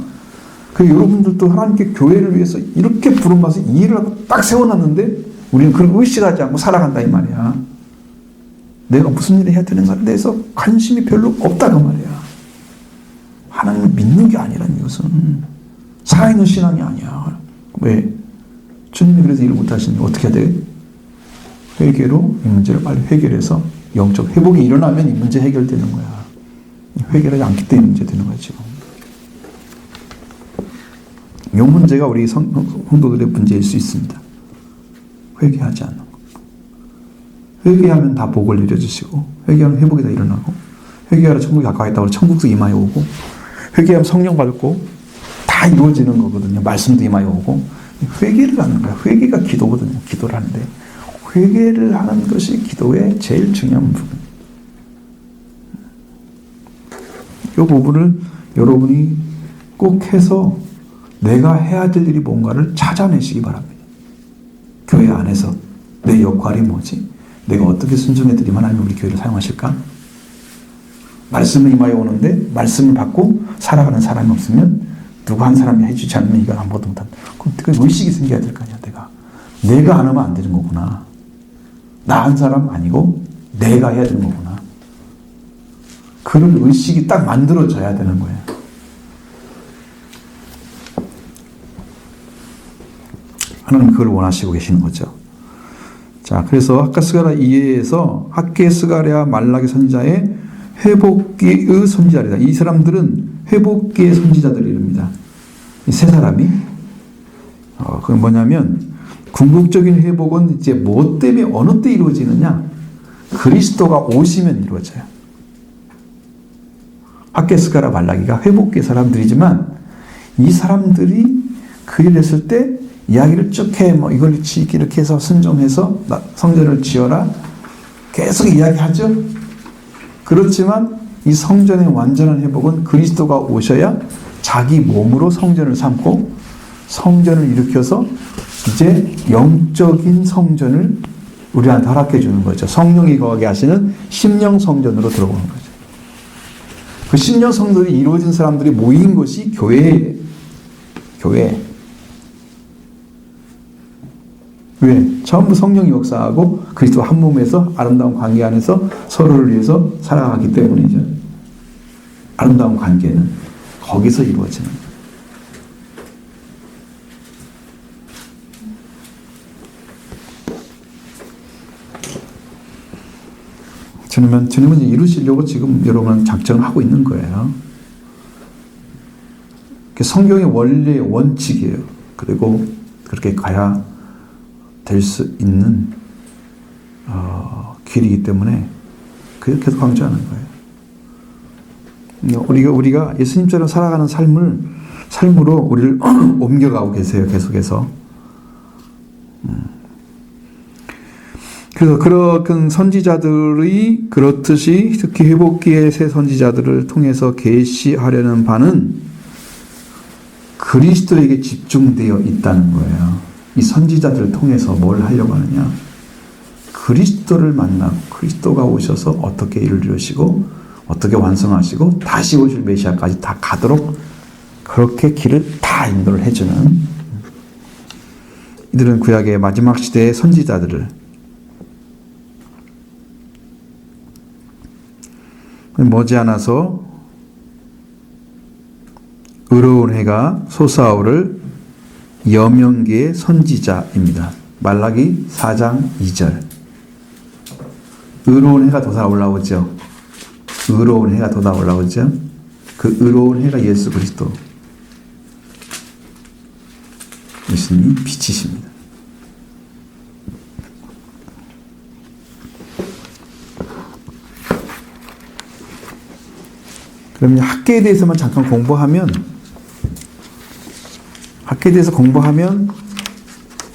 A: 그리고 여러분들도 하나님께 교회를 위해서 이렇게 부름받아서 이 일을 하고 딱 세워놨는데 우리는 그걸 의식하지 않고 살아간다 이 말이야. 내가 무슨 일을 해야 되는가에 대해서 관심이 별로 없다 그 말이야. 하나님을 믿는 게 아니란 이것은 살아있는 신앙이 아니야. 왜? 주님이 그래서 일을 못하시니 어떻게 해야 돼? 회개로 이 문제를 빨리 해결해서 영적 회복이 일어나면 이 문제 해결되는 거야. 회개를 않기 때문에 문제 되는 거야 지금. 이 문제가 우리 성도들의 문제일 수 있습니다. 회개하지 않는 거. 회개하면 다 복을 내려주시고, 회개하면 회복이 다 일어나고, 회개하러 천국이 가까이 있다고 천국도 이마에 오고, 회개하면 성령 받고 다 이루어지는 거거든요. 말씀도 이마에 오고. 회개를 하는 거야. 회개가 기도거든요. 기도를 하는데 회개를 하는 것이 기도의 제일 중요한 부분. 이 부분을 여러분이 꼭 해서 내가 해야 될 일이 뭔가를 찾아내시기 바랍니다. 교회 안에서 내 역할이 뭐지? 내가 어떻게 순종해드리면 하나님 우리 교회를 사용하실까? 말씀을 이마에 오는데 말씀을 받고 살아가는 사람이 없으면 누구 한 사람이 해주지 않으면 이건 아무것도 못한다. 그럼 그 의식이 생겨야 될 거 아니야. 내가 안 하면 안 되는 거구나. 나 한 사람 아니고 내가 해야 되는 거구나. 그런 의식이 딱 만들어져야 되는 거예요. 하나님 그걸 원하시고 계시는 거죠. 자, 그래서 학개스가랴 이해에서 학개스가랴 말라기 선지자의 회복기의 선지자이다. 이 사람들은 회복기의 선지자들입니다. 이 세 사람이 그건 뭐냐면 궁극적인 회복은 이제 무엇 때문에 어느 때 이루어지느냐? 그리스도가 오시면 이루어져요. 학개스가라 말라기가 회복의 사람들이지만 이 사람들이 그 일을 했을 때 이야기를 쭉 해. 뭐 이걸 이렇게 해서 순종해서 성전을 지어라. 계속 이야기하죠. 그렇지만 이 성전의 완전한 회복은 그리스도가 오셔야 자기 몸으로 성전을 삼고 성전을 일으켜서 이제 영적인 성전을 우리한테 허락해 주는 거죠. 성령이 거하게 하시는 심령 성전으로 들어오는 거죠. 그 심령 성전이 이루어진 사람들이 모인 것이 교회예요. 교회. 왜? 전부 성령이 역사하고 그리스도와 한 몸에서 아름다운 관계 안에서 서로를 위해서 살아가기 때문이죠. 아름다운 관계는 거기서 이루어지는 거예요. 주님은 이루시려고 지금 여러분 작정을 하고 있는 거예요. 성경의 원리의 원칙이에요. 그리고 그렇게 가야 될 수 있는 길이기 때문에 그렇게 계속 강조하는 거예요. 우리가 예수님처럼 살아가는 삶으로 우리를 옮겨가고 계세요. 계속해서. 그래서 그런 선지자들이 그렇듯이 특히 회복기의 새 선지자들을 통해서 계시하려는 바는 그리스도에게 집중되어 있다는 거예요. 이 선지자들을 통해서 뭘 하려고 하느냐? 그리스도를 만나고 그리스도가 오셔서 어떻게 일을 이루시고 어떻게 완성하시고 다시 오실 메시아까지 다 가도록 그렇게 길을 다 인도를 해주는 이들은 구약의 마지막 시대의 선지자들을 머지않아서 의로운 해가 솟아오를 여명계의 선지자입니다. 말라기 4장 2절. 의로운 해가 돋아 올라오죠. 의로운 해가 돋아 올라오죠. 그 의로운 해가 예수 그리스도 예수님이 빛이십니다. 그러면 학계에 대해서만 잠깐 공부하면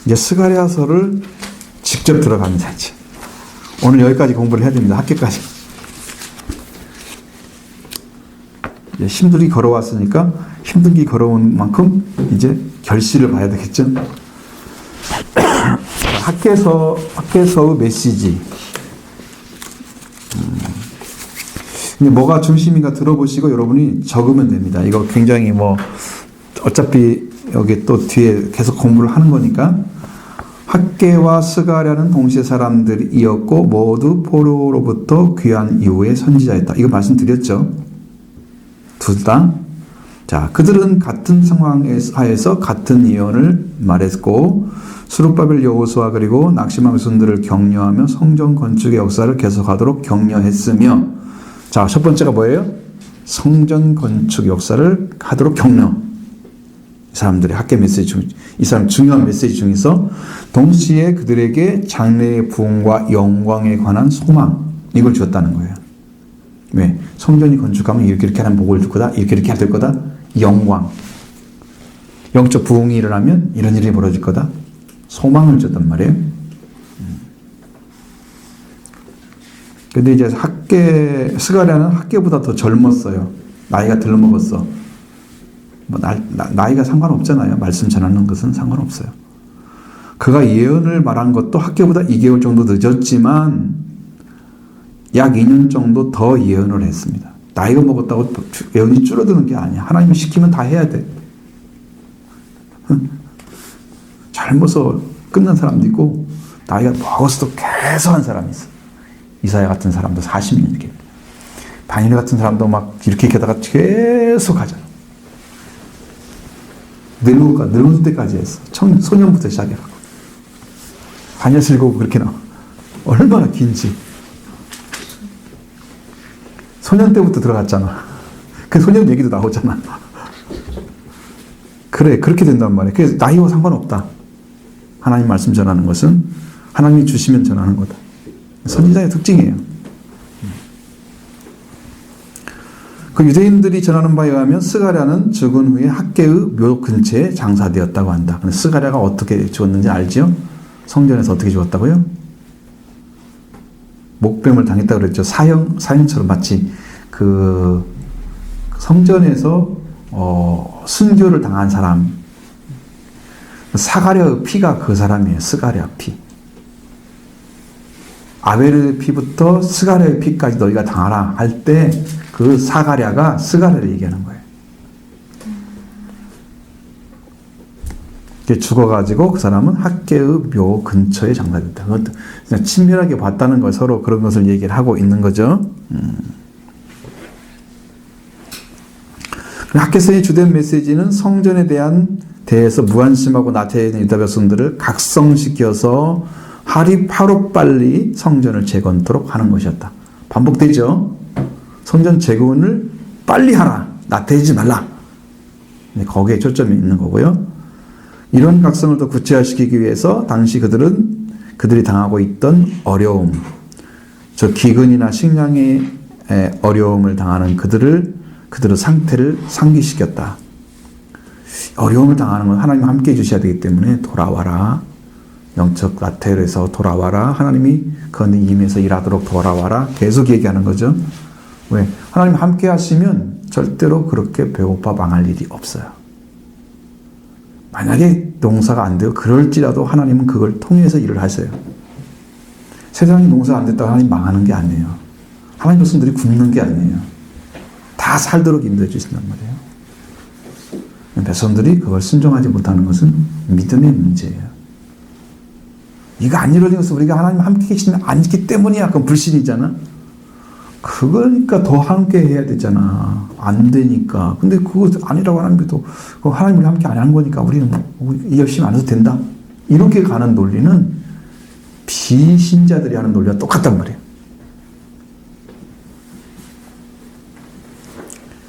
A: 이제 스가랴서를 직접 들어갑니다. 이제. 오늘 여기까지 공부를 해야 됩니다. 학계까지. 이제 힘들게 걸어왔으니까 힘들게 걸어온 만큼 이제 결실을 봐야 되겠죠. 학계서의 메시지. 뭐가 중심인가 들어보시고 여러분이 적으면 됩니다. 이거 굉장히 어차피 여기 또 뒤에 계속 공부를 하는 거니까 학개와 스가랴는 동시에 사람들이었고 모두 포로로부터 귀환 이후의 선지자였다. 이거 말씀드렸죠. 둘 다. 자, 그들은 같은 상황하에서 같은 예언을 말했고 스룹바벨 여호수아 그리고 낙심한 백성들을 격려하며 성전 건축의 역사를 계속하도록 격려했으며 자, 첫 번째가 뭐예요? 성전 건축 역사를 하도록 격려. 이 사람들의 학계 메시지 중, 이 사람 중요한 메시지 중에서 동시에 그들에게 장래의 부흥과 영광에 관한 소망, 이걸 주었다는 거예요. 왜? 성전이 건축하면 이렇게 하는 복을 줄 거다, 이렇게 해야 될 거다, 영광. 영적 부흥이 일어나면 이런 일이 벌어질 거다, 소망을 줬단 말이에요. 근데 이제 스가랴는 학계보다 더 젊었어요. 나이가 덜 먹었어. 나이가 상관없잖아요. 말씀 전하는 것은 상관없어요. 그가 예언을 말한 것도 학계보다 2개월 정도 늦었지만 약 2년 정도 더 예언을 했습니다. 나이가 먹었다고 예언이 줄어드는 게 아니야. 하나님이 시키면 다 해야 돼. 젊어서 끝난 사람도 있고 나이가 먹었어도 계속 한 사람이 있어. 이사야 같은 사람도 40년 이렇게. 다니엘 같은 사람도 막 이렇게 하다가 계속 하잖아. 늙을 때까지 했어. 소년부터 시작해가지고. 다니엘 읽고 그렇게 나와. 얼마나 긴지. 소년 때부터 들어갔잖아. 그 소년 얘기도 나오잖아. 그래, 그렇게 된단 말이야. 그래서 나이와 상관없다. 하나님 말씀 전하는 것은 하나님이 주시면 전하는 거다. 선지자의 특징이에요. 그 유대인들이 전하는 바에 의하면 스가랴는 죽은 후에 학개의 묘 근처에 장사되었다고 한다. 스가랴가 어떻게 죽었는지 알죠? 성전에서 어떻게 죽었다고요? 목뱀을 당했다고 그랬죠. 사형처럼 마치 그 성전에서 순교를 당한 사람, 사가랴의 피가 그 사람이에요. 스가랴 피. 아벨의 피부터 스가랴의 피까지 너희가 당하라 할 때 그 사가랴가 스가랴를 얘기하는 거예요. 죽어가지고 그 사람은 학개의 묘 근처에 장사됐다. 그것도 그냥 친밀하게 봤다는 걸 서로 그런 것을 얘기를 하고 있는 거죠. 학개서의 주된 메시지는 성전에 대해서 무관심하고 나태해진 유다 백성들을 각성시켜서 하루빨리 성전을 재건토록 하는 것이었다. 반복되죠. 성전 재건을 빨리 하라. 나태해지지 말라. 거기에 초점이 있는 거고요. 이런 각성을 더 구체화시키기 위해서 당시 그들이 당하고 있던 어려움, 저 기근이나 식량의 어려움을 당하는 그들의 상태를 상기시켰다. 어려움을 당하는 건 하나님 함께 해주셔야 되기 때문에 돌아와라. 영적 나태에서 돌아와라. 하나님이 그 안에 임해서 일하도록 돌아와라. 계속 얘기하는 거죠. 왜? 하나님 함께 하시면 절대로 그렇게 배고파 망할 일이 없어요. 만약에 농사가 안 돼요. 그럴지라도 하나님은 그걸 통해서 일을 하세요. 세상이 농사가 안 됐다고 하나님 망하는 게 아니에요. 하나님 백성들이 굶는 게 아니에요. 다 살도록 인도해 주신단 말이에요. 백성들이 그걸 순종하지 못하는 것은 믿음의 문제예요. 이거 안 이루어진 것은 우리가 하나님 함께 계시면 아니기 때문이야. 그건 불신이잖아. 그러니까 더 함께 해야 되잖아. 안 되니까. 근데 그거 아니라고 하나님이 또 하나님이 함께 안 하는 거니까 우리는 열심히 안 해도 된다. 이렇게 가는 논리는 비신자들이 하는 논리와 똑같단 말이에요.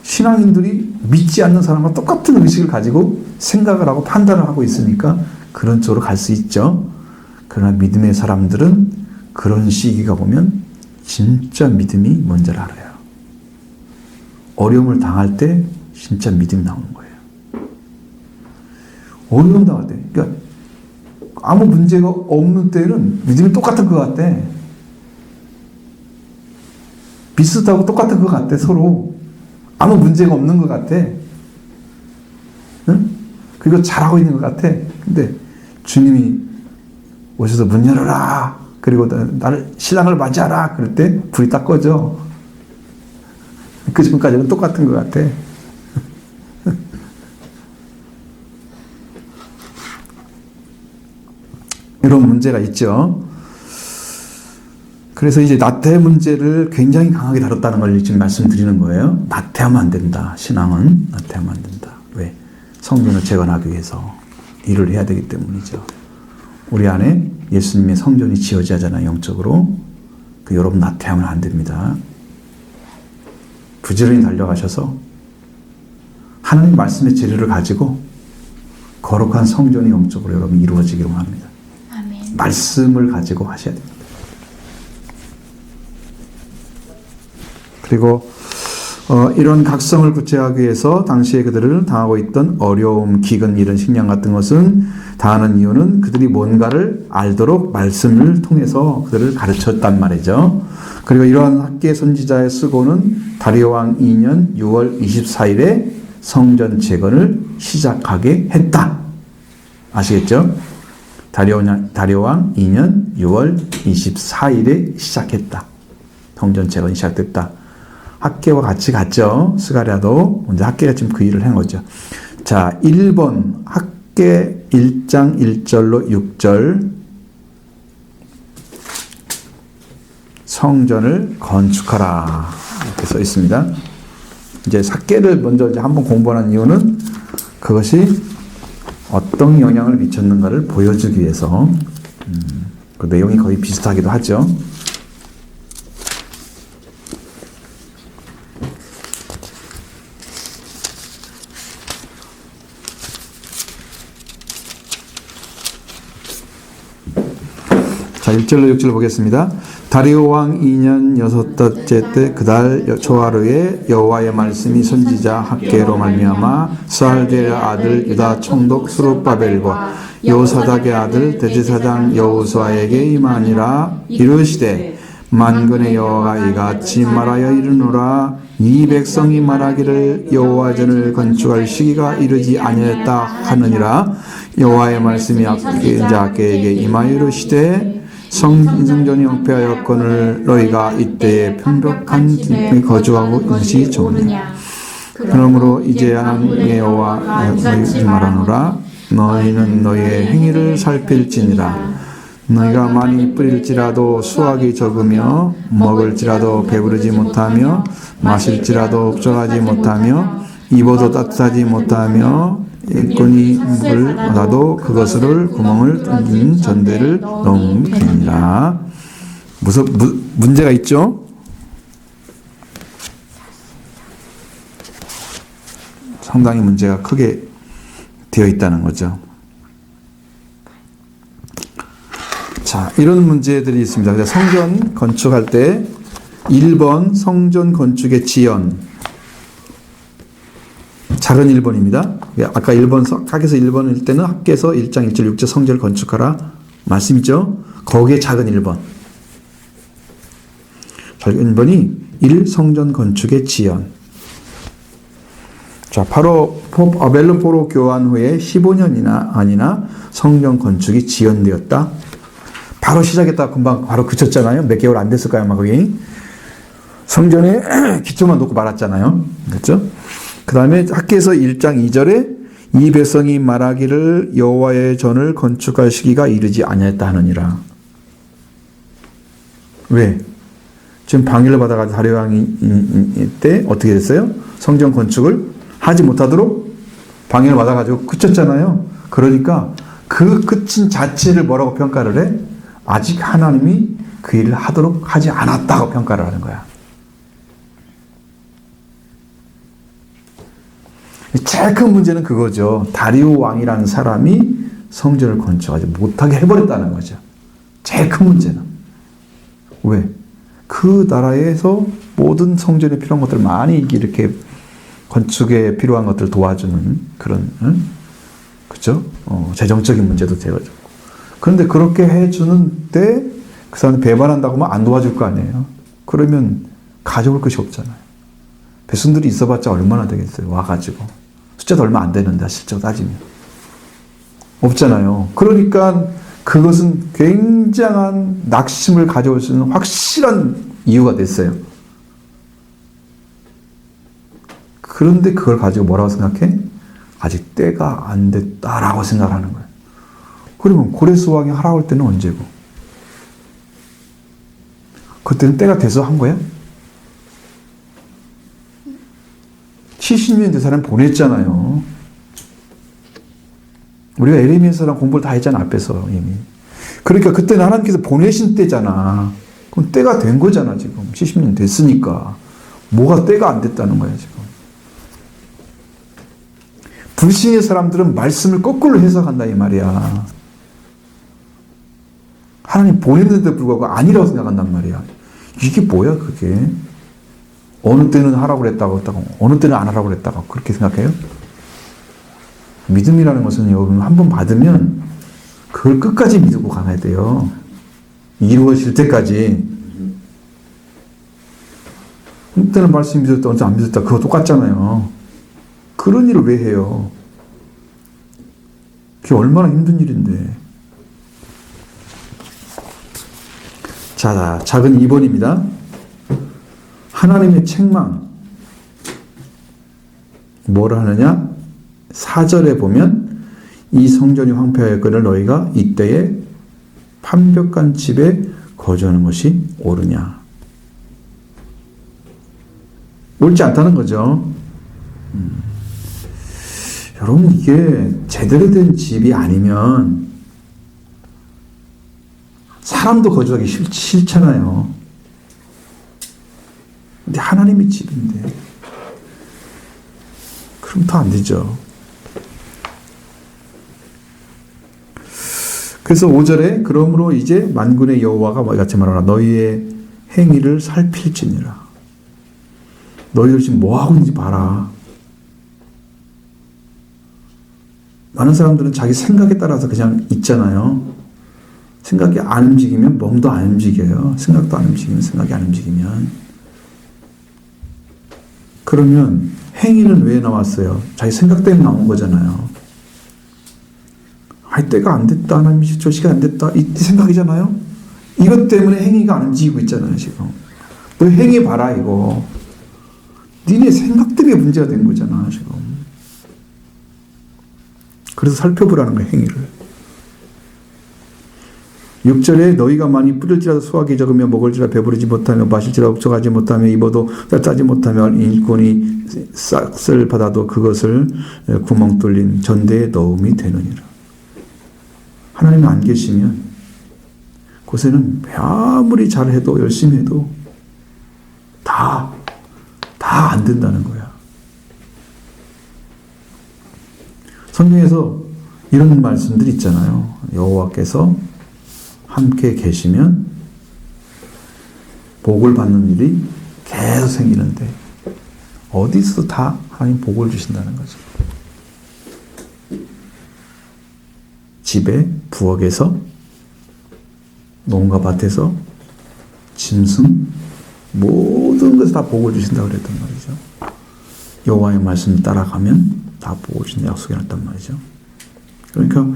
A: 신앙인들이 믿지 않는 사람과 똑같은 의식을 가지고 생각을 하고 판단을 하고 있으니까 그런 쪽으로 갈 수 있죠. 그러나 믿음의 사람들은 그런 시기가 오면 진짜 믿음이 뭔지를 알아요. 어려움을 당할 때 진짜 믿음이 나오는 거예요. 어려움 당할 때, 그러니까 아무 문제가 없는 때는 믿음이 똑같은 것 같아. 비슷하고 똑같은 것 같아, 서로. 아무 문제가 없는 것 같아. 응? 그리고 잘하고 있는 것 같아. 근데 주님이 오셔서 문 열어라. 그리고 나를 신랑을 맞이하라. 그럴 때 불이 딱 꺼져. 그 전까지는 똑같은 것 같아. 이런 문제가 있죠. 그래서 이제 나태 문제를 굉장히 강하게 다뤘다는 걸 지금 말씀드리는 거예요. 나태하면 안 된다. 신앙은 나태하면 안 된다. 왜? 성전을 재건하기 위해서 일을 해야 되기 때문이죠. 우리 안에 예수님의 성전이 지어져야 하잖아요. 영적으로. 여러분 나태하면 안 됩니다. 부지런히 달려가셔서 하나님 말씀의 재료를 가지고 거룩한 성전이 영적으로 여러분 이루어지기로 합니다.
C: 아멘.
A: 말씀을 가지고 하셔야 됩니다. 그리고 이런 각성을 구체화하기 위해서 당시에 그들을 당하고 있던 어려움, 기근, 이런 식량 같은 것은 당하는 이유는 그들이 뭔가를 알도록 말씀을 통해서 그들을 가르쳤단 말이죠. 그리고 이러한 학개 선지자의 수고는 다리오 왕 2년 6월 24일에 성전 재건을 시작하게 했다. 아시겠죠? 다리오 왕 2년 6월 24일에 시작했다. 성전 재건이 시작됐다. 학개와 같이 갔죠. 스가랴도 먼저 학개가 지금 그 일을 한 거죠. 자, 1번 학개 1장 1절로 6절 성전을 건축하라 이렇게 써 있습니다. 이제 학개를 먼저 이제 한번 공부하는 이유는 그것이 어떤 영향을 미쳤는가를 보여주기 위해서 그 내용이 거의 비슷하기도 하죠. 자, 1절로 6절 보겠습니다. 다리오 왕 2년 여섯째 때 그달 초하루에 여호와의 말씀이 선지자 학개로 말미암아 스알델의 아들 유다 총독 스룹바벨과 여호사닥의 아들 대제사장 여호수아에게 임하니라. 이르시되 만군의 여호와가 이같이 말하여 이르노라. 이 백성이 말하기를 여호와 전을 건축할 시기가 이르지 아니했다 하느니라. 여호와의 말씀이 학개에게 임하여 이르시되 성전이 황폐하였거늘 너희가 이때에 편벽한 집에 거주하고 있으시 좋으냐. 그러므로 이제 하나님의 여호와 너희 말하노라. 너희는 너희의 행위를 살필지니라. 너희가 많이 뿌릴지라도 수확이 적으며 먹을지라도 배부르지 못하며 마실지라도 흡족하지 못하며 입어도 따뜻하지 못하며 일꾼이 묵을 받아도 그것을 구멍을 뚫는 전대를 넣으면 되니라. 문제가 있죠? 상당히 문제가 크게 되어 있다는 거죠. 자, 이런 문제들이 있습니다. 성전 건축할 때 1번 성전 건축의 지연. 작은 1번입니다. 아까 1번, 학에서 1번일 때는 학계에서 1장 1절 6절 성전을 건축하라 말씀이죠. 거기에 작은 1번. 작은 1번이 1. 성전 건축의 지연. 자, 바로 바벨론 포로 교환 후에 15년이나 아니나 성전 건축이 지연되었다. 바로 시작했다 금방 바로 그쳤잖아요. 몇 개월 안 됐을까요, 아마 거기. 성전에 기초만 놓고 말았잖아요. 그렇죠? 그 다음에 학계에서 1장 2절에 이 백성이 말하기를 여호와의 전을 건축할 시기가 이르지 아니했다 하느니라. 왜? 지금 방해를 받아가지고 다리오 왕이 때 어떻게 됐어요? 성전 건축을 하지 못하도록 방해를 받아가지고 그쳤잖아요. 그러니까 그 끝인 자체를 뭐라고 평가를 해? 아직 하나님이 그 일을 하도록 하지 않았다고 평가를 하는 거야. 제일 큰 문제는 그거죠. 다리오 왕이라는 사람이 성전을 건축하지 못하게 해버렸다는 거죠. 제일 큰 문제는. 왜? 그 나라에서 모든 성전에 필요한 것들 많이 이렇게 건축에 필요한 것들을 도와주는 그런, 그죠? 재정적인 문제도 되어지고. 그런데 그렇게 해주는 때 그 사람이 배반한다고 하면 안 도와줄 거 아니에요. 그러면 가져올 것이 없잖아요. 백성들이 있어봤자 얼마나 되겠어요. 와가지고. 숫자도 얼마 안 되는데 실제로 따지면. 없잖아요. 그러니까 그것은 굉장한 낙심을 가져올 수 있는 확실한 이유가 됐어요. 그런데 그걸 가지고 뭐라고 생각해? 아직 때가 안 됐다라고 생각하는 거예요. 그러면 고레스 왕이 하라고 할 때는 언제고? 그때는 때가 돼서 한 거야? 70년 된 사람 보냈잖아요. 우리가 에레미야서랑 공부를 다 했잖아, 앞에서 이미. 그러니까 그때는 하나님께서 보내신 때잖아. 그럼 때가 된 거잖아, 지금. 70년 됐으니까. 뭐가 때가 안 됐다는 거야, 지금. 불신의 사람들은 말씀을 거꾸로 해석한다, 이 말이야. 하나님 보냈는데도 불구하고 아니라고 생각한단 말이야. 이게 뭐야, 그게? 어느 때는 하라고 그랬다고 어느 때는 안 하라고 그랬다고 그렇게 생각해요? 믿음이라는 것은 여러분 한 번 받으면 그걸 끝까지 믿고 가야 돼요. 이루어질 때까지. 어느 때는 말씀 믿었다, 어느 때는 안 믿었다. 그거 똑같잖아요. 그런 일을 왜 해요? 그게 얼마나 힘든 일인데. 자, 작은 2번입니다. 하나님의 책망. 뭐라 하느냐? 4절에 보면 이 성전이 황폐하였거늘 너희가 이때에 판벽한 집에 거주하는 것이 옳으냐. 옳지 않다는 거죠. 여러분, 이게 제대로 된 집이 아니면 사람도 거주하기 싫잖아요. 근데 하나님의 집인데 그럼 더 안 되죠. 그래서 5절에 그러므로 이제 만군의 여호와가 같이 말하라. 너희의 행위를 살필지니라. 너희들 지금 뭐 하고 있는지 봐라. 많은 사람들은 자기 생각에 따라서 그냥 있잖아요. 생각이 안 움직이면 몸도 안 움직여요. 생각도 안 움직이면 생각이 안 움직이면. 그러면 행위는 왜 나왔어요? 자기 생각 때문에 나온 거잖아요. 때가 안 됐다. 하나님이 저 시간 안 됐다. 이 생각이잖아요. 이것 때문에 행위가 안 움직이고 있잖아요. 지금. 너 행위 봐라 이거. 니네 생각 때문에 문제가 된 거잖아. 지금. 그래서 살펴보라는 거예요. 행위를. 6절에 너희가 많이 뿌릴지라도 수확이 적으며 먹을지라 배부르지 못하며 마실지라 업적하지 못하며 입어도 따지 못하며 일꾼이 싹을 받아도 그것을 구멍 뚫린 전대에 넣음이 되느니라. 하나님이 안 계시면 곳에는 아무리 잘해도 열심히 해도 다 안 된다는 거야. 성경에서 이런 말씀들이 있잖아요. 여호와께서 함께 계시면 복을 받는 일이 계속 생기는데 어디서도 다 하나님 복을 주신다는 거죠. 집에, 부엌에서, 농가 밭에서, 짐승, 모든 것에 다 복을 주신다고 그랬단 말이죠. 여호와의 말씀을 따라가면 다 복을 주신다 약속해 놨단 말이죠. 그러니까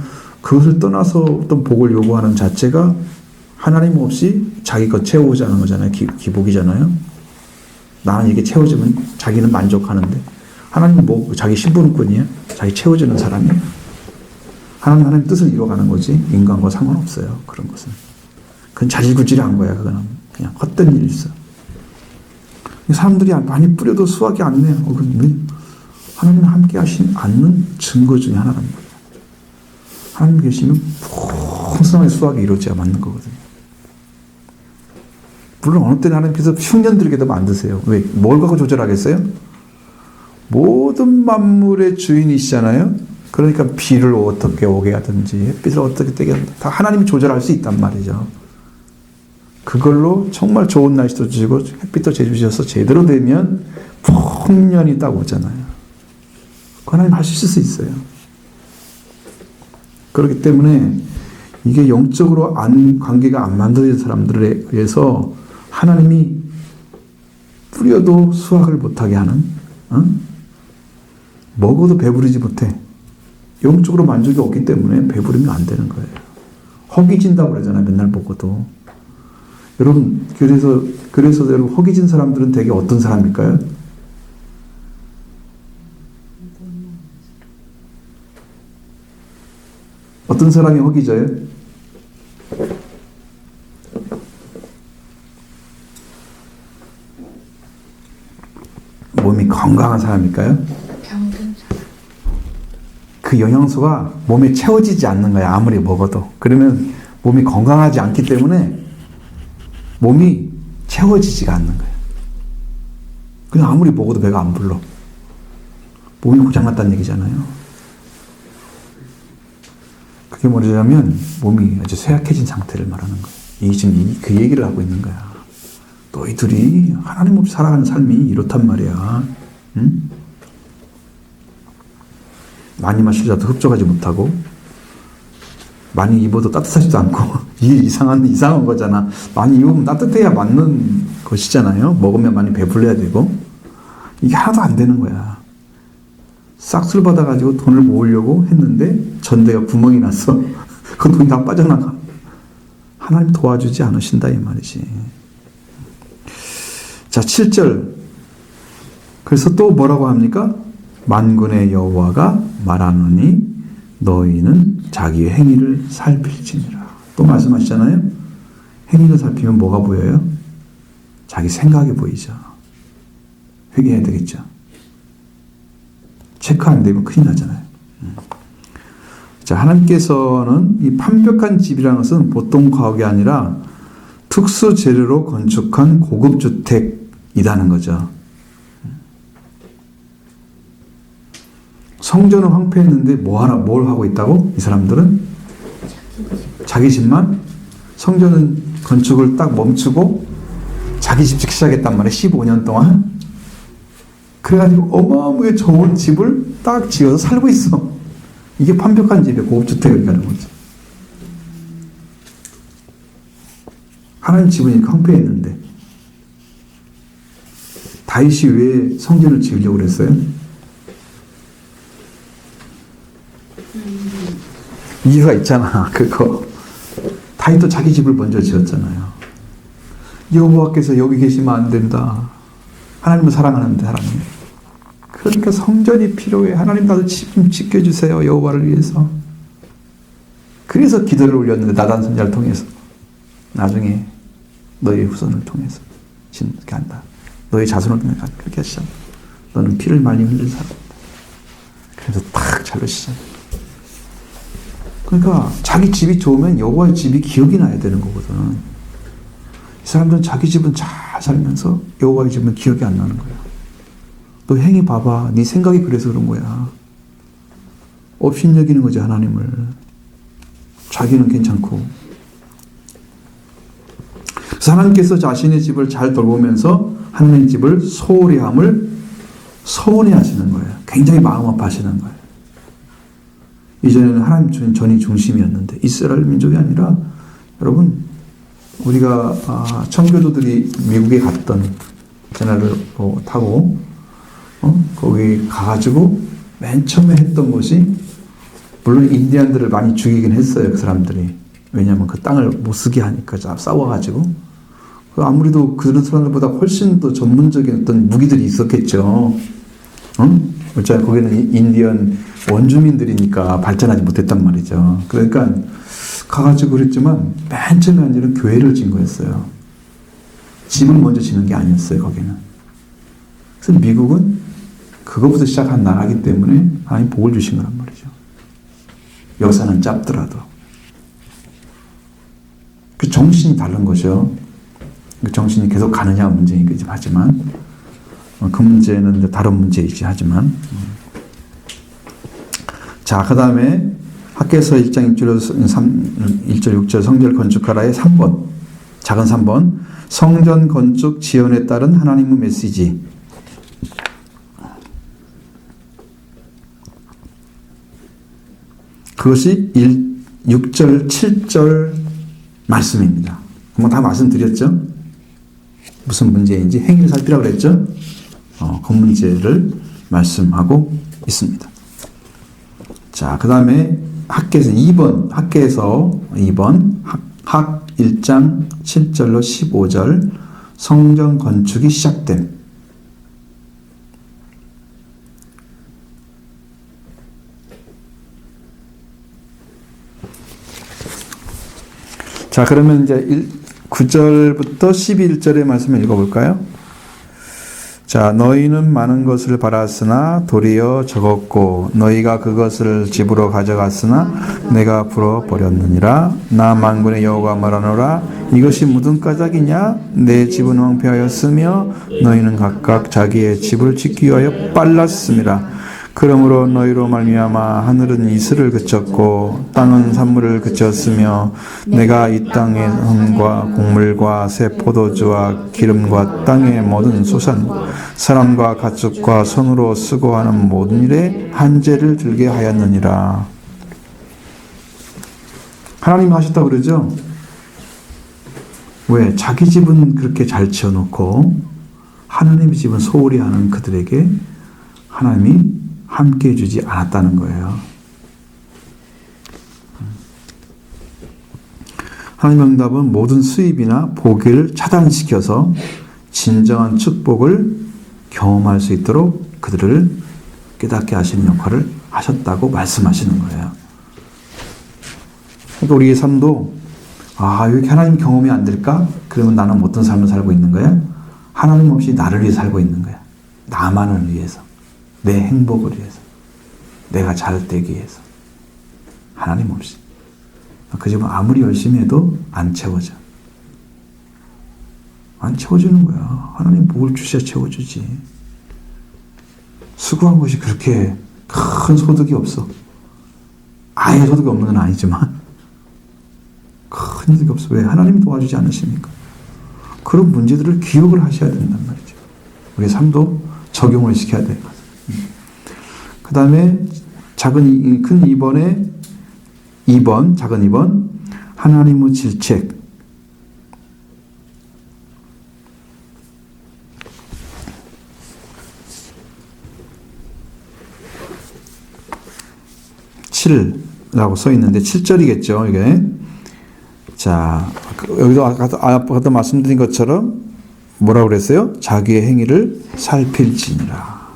A: 그것을 떠나서 어떤 복을 요구하는 자체가 하나님 없이 자기 것 채우자는 거잖아요. 기복이잖아요. 나는 이게 채워지면 자기는 만족하는데 하나님은 뭐 자기 심부름꾼이에요? 자기 채워주는 사람이에요? 하나님 뜻을 이뤄가는 거지 인간과 상관없어요. 그런 것은. 그건 자질구질한 거야. 그거는 그냥 헛된 일이 있어. 사람들이 많이 뿌려도 수확이 안 내요. 하나님은 함께 하시지 않는 증거 중에 하나란 말이에요. 하나님 계시면 풍성하게 수확이 이루어져야 맞는 거거든요. 물론 어느 때는 하나님께서 흉년 들게도 만드세요. 왜? 뭘 갖고 조절하겠어요? 모든 만물의 주인이시잖아요. 그러니까 비를 어떻게 오게 하든지 햇빛을 어떻게 떼게 하든지 다 하나님이 조절할 수 있단 말이죠. 그걸로 정말 좋은 날씨도 주시고 햇빛도 제주셔서 제대로 되면 풍년이 딱 오잖아요. 하나님 하실 수 있어요. 그렇기 때문에 이게 영적으로 관계가 안 만들어진 사람들에 의해서 하나님이 뿌려도 수확을 못하게 하는, 먹어도 배부르지 못해. 영적으로 만족이 없기 때문에 배부르면 안 되는 거예요. 허기진다고 그러잖아요. 맨날 먹어도. 여러분, 그래서 여러분, 허기진 사람들은 되게 어떤 사람일까요? 어떤 사람이 허기져요? 몸이 건강한 사람일까요?
C: 병든 사람.
A: 그 영양소가 몸에 채워지지 않는 거야. 아무리 먹어도. 그러면 몸이 건강하지 않기 때문에 몸이 채워지지가 않는 거예요. 그냥 아무리 먹어도 배가 안 불러. 몸이 고장났다는 얘기잖아요. 그게 뭐냐면 몸이 아주 쇠약해진 상태를 말하는 거예요. 이게 지금 그 얘기를 하고 있는 거야. 너희들이 하나님 없이 살아가는 삶이 이렇단 말이야. 응? 많이 마시자도 흡족하지 못하고 많이 입어도 따뜻하지도 않고 이게 이상한 거잖아. 많이 입으면 따뜻해야 맞는 것이잖아요. 먹으면 많이 배불러야 되고 이게 하나도 안 되는 거야. 싹술 받아가지고 돈을 모으려고 했는데 전대가 구멍이 났어. 그 돈이 다 빠져나가. 하나님 도와주지 않으신다 이 말이지. 자, 7절. 그래서 또 뭐라고 합니까? 만군의 여호와가 말하노니 너희는 자기의 행위를 살필지니라. 또 말씀하시잖아요. 행위를 살피면 뭐가 보여요? 자기 생각이 보이죠. 회개해야 되겠죠. 체크 안 되면 큰일 나잖아요. 자, 하나님께서는 이 판벽한 집이라는 것은 보통 가옥이 아니라 특수 재료로 건축한 고급 주택이라는 거죠. 성전은 황폐했는데 뭘 하고 있다고? 이 사람들은 자기 집만 성전 건축을 딱 멈추고 자기 집 짓기 시작했단 말이에요. 15년 동안. 그래가지고 어마어마하게 좋은 집을 딱 지어서 살고 있어. 이게 완벽한 집이에요. 고급주택을 가는 거죠. 하나님 집은 이렇게 황폐했는데 다윗이 왜 성전을 지으려고 그랬어요? 이유가 있잖아. 그거 다윗도 자기 집을 먼저 지었잖아요. 여호와께서 여기 계시면 안 된다. 하나님을 사랑하는데 하나님. 그러니까 성전이 필요해. 하나님 나도 집 좀 지켜주세요. 여호와를 위해서. 그래서 기도를 올렸는데 나단 선지자를 통해서 나중에 너희 후손을 통해서 이렇게 한다. 너희 자손을 통해서 그렇게 하시자. 너는 피를 많이 흘릴 사람이다. 그래서 탁 잘로 시작. 그러니까 자기 집이 좋으면 여호와의 집이 기억이 나야 되는 거거든. 이 사람들은 자기 집은 잘 살면서 여호와의 집은 기억이 안 나는 거야. 너 행위 봐봐. 네 생각이 그래서 그런 거야. 업신여기는 거지 하나님을. 자기는 괜찮고. 그래서 하나님께서 자신의 집을 잘 돌보면서 하나님의 집을 소홀히 함을 서운해 하시는 거예요. 굉장히 마음 아파하시는 거예요. 이전에는 하나님 전이 중심이었는데 이스라엘 민족이 아니라 여러분 우리가 청교도들이 미국에 갔던 전화를 타고 거기 가가지고 맨 처음에 했던 것이 물론 인디안들을 많이 죽이긴 했어요. 그 사람들이. 왜냐하면 그 땅을 못 쓰게 하니까 싸워가지고 아무래도 그런 사람들보다 훨씬 더 전문적인 어떤 무기들이 있었겠죠. 어차피 거기는 인디언 원주민들이니까 발전하지 못했단 말이죠. 그러니까 가가지고 그랬지만 맨 처음에 아니라 교회를 진 거였어요. 집을 먼저 지는 게 아니었어요. 거기는. 그래서 미국은 그거부터 시작한 나라이기 때문에 하나님 복을 주신 거란 말이죠. 역사는 짧더라도. 그 정신이 다른 거죠. 그 정신이 계속 가느냐가 문제이긴 하지만 그 문제는 이제 다른 문제이지 하지만 자, 그 다음에 학개서 1장 1절 6절 성전 건축하라의 3번 작은 3번 성전 건축 지연에 따른 하나님의 메시지. 그것이 6절 7절 말씀입니다. 한번 다 말씀드렸죠? 무슨 문제인지 행위를 살피라고 그랬죠? 그 문제를 말씀하고 있습니다. 자, 그 다음에 학개서 2번, 학개서 2번, 학 1장 7절로 15절 성전 건축이 시작됨. 자, 그러면 이제 9절부터 11절의 말씀을 읽어볼까요? 자, 너희는 많은 것을 바랐으나 도리어 적었고 너희가 그것을 집으로 가져갔으나 내가 풀어버렸느니라. 나 만군의 여호와가 말하노라. 이것이 무슨 까닭이냐? 내 집은 황폐하였으며 너희는 각각 자기의 집을 짓기 위하여 빨랐음이라. 그러므로 너희로 말미암아 하늘은 이슬을 그쳤고 땅은 산물을 그쳤으며 내가 이 땅의 흥과 곡물과 새 포도주와 기름과 땅의 모든 소산 사람과 가축과 손으로 쓰고 하는 모든 일에 한재를 들게 하였느니라. 하나님 하셨다고 그러죠? 왜? 자기 집은 그렇게 잘 지어놓고 하나님의 집은 소홀히 하는 그들에게 하나님이 함께 해주지 않았다는 거예요. 하나님의 응답은 모든 수입이나 복을 차단시켜서 진정한 축복을 경험할 수 있도록 그들을 깨닫게 하시는 역할을 하셨다고 말씀하시는 거예요. 그러니까 우리의 삶도 이렇게 하나님 경험이 안 될까? 그러면 나는 어떤 삶을 살고 있는 거야? 하나님 없이 나를 위해 살고 있는 거야. 나만을 위해서. 내 행복을 위해서. 내가 잘 되기 위해서. 하나님 없이. 그 집은 아무리 열심히 해도 안 채워져. 안 채워주는 거야. 하나님 복을 주셔야 채워주지. 수고한 것이 그렇게 큰 소득이 없어. 아예 소득이 없는 건 아니지만 큰 이득이 없어. 왜? 하나님이 도와주지 않으십니까? 그런 문제들을 기억을 하셔야 된단 말이죠. 우리 삶도 적용을 시켜야 돼요. 그 다음에 큰 2번에 2번, 작은 2번, 하나님의 질책. 라고 써 있는데 7절이겠죠, 이게. 자, 여기도 아까 말씀드린 것처럼 뭐라고 그랬어요? 자기의 행위를 살필지니라.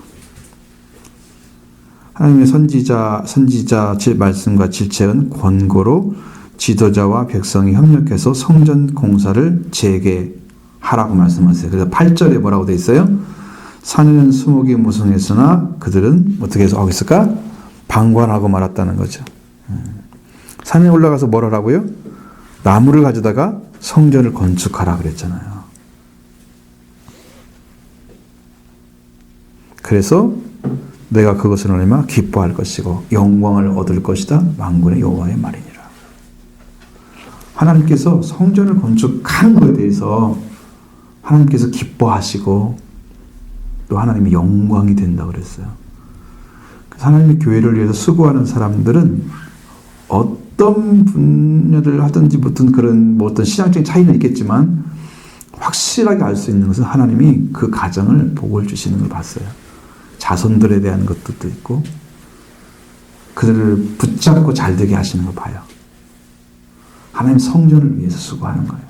A: 하나님의 선지자 말씀과 질책은 권고로 지도자와 백성이 협력해서 성전 공사를 재개하라고 말씀하세요. 그래서 8절에 뭐라고 돼 있어요? 산에는 수목이 무성했으나 그들은 어떻게 해서 하고 있을까? 방관하고 말았다는 거죠. 산에 올라가서 뭘 하라고요? 나무를 가져다가 성전을 건축하라 그랬잖아요. 그래서 내가 그것을 얼마 기뻐할 것이고 영광을 얻을 것이다. 만군의 여호와의 말이니라. 하나님께서 성전을 건축하는 것에 대해서 하나님께서 기뻐하시고 또 하나님의 영광이 된다고 그랬어요. 하나님의 교회를 위해서 수고하는 사람들은 어떤 분야를 하든지 무슨 어떤 신앙적인 차이는 있겠지만 확실하게 알 수 있는 것은 하나님이 그 가정을 복을 주시는 걸 봤어요. 자손들에 대한 것도 있고 그들을 붙잡고 잘 되게 하시는 걸 봐요. 하나님 성전을 위해서 수고하는 거예요.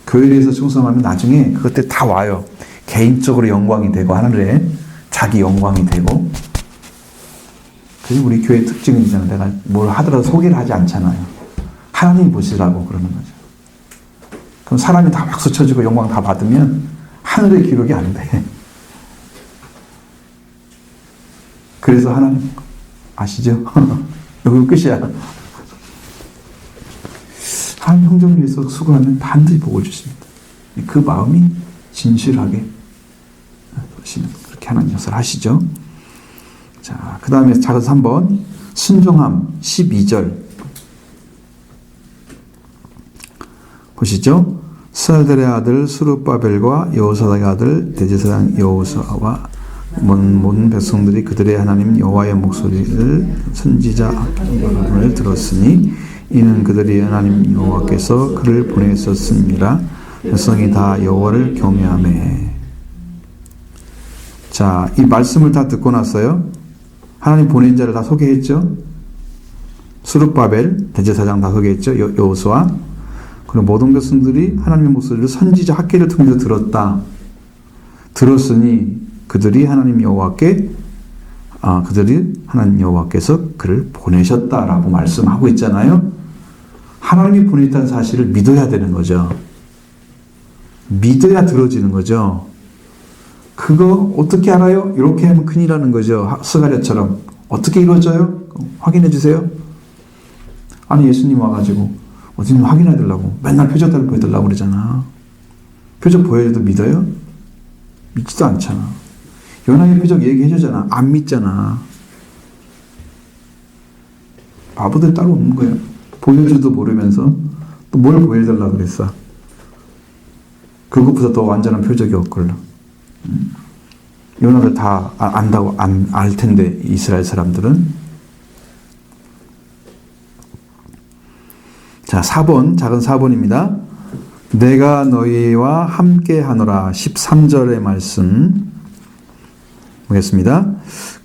A: 교회를 위해서 충성하면 나중에 그것들 다 와요. 개인적으로 영광이 되고 하늘에 자기 영광이 되고. 그게 우리 교회의 특징이잖아요. 내가 뭘 하더라도 소개를 하지 않잖아요. 하나님이 보시라고 그러는 거죠. 그럼 사람이 다 박수 쳐주고 영광 다 받으면 하늘의 기록이 안 돼. 그래서 하나님 아시죠? 여기 끝이야. 하나님 형제를 위해서 수고하면 반드시 복을 주십니다. 그 마음이 진실하게 그렇게 하나님 역사를 하시죠. 자, 그 다음에 작은 3번 순종함 12절 보시죠. 스알델의 아들 수룹바벨과 여호사닥의 아들 대제사장 여호수아와 온 백성들이 그들의 하나님 여호와의 목소리를 선지자를 들었으니 이는 그들이 하나님 여호와께서 그를 보내셨습니다. 백성이 다 여호와를 경외하매. 자, 이 말씀을 다 듣고 났어요. 하나님 보낸 자를 다 소개했죠. 수룹바벨 대제사장 다 소개했죠. 여호수아. 그리고 모든 백성들이 하나님의 목소리를 선지자 학계를 통해서 들었으니 그들이 하나님 여호와께서 그를 보내셨다라고 말씀하고 있잖아요. 하나님이 보냈다는 사실을 믿어야 되는 거죠. 믿어야 들어지는 거죠. 그거 어떻게 알아요? 이렇게 하면 큰일 나는 거죠. 스가랴처럼. 어떻게 이루어져요? 확인해 주세요. 아니 예수님 와가지고 어떻게 확인해 달라고 맨날 표적들 보여달라고 그러잖아. 표적 보여줘도 믿어요? 믿지도 않잖아. 요나의 표적 얘기해 주잖아. 안 믿잖아. 바보들 따로 없는 거예요. 보여줘도 모르면서 또 뭘 보여달라고 그랬어. 그것보다 더 완전한 표적이 없걸라. 요나들 다 안다고 알 텐데 이스라엘 사람들은. 자, 4번 작은 4번입니다. 내가 너희와 함께 하노라 13절의 말씀 보겠습니다.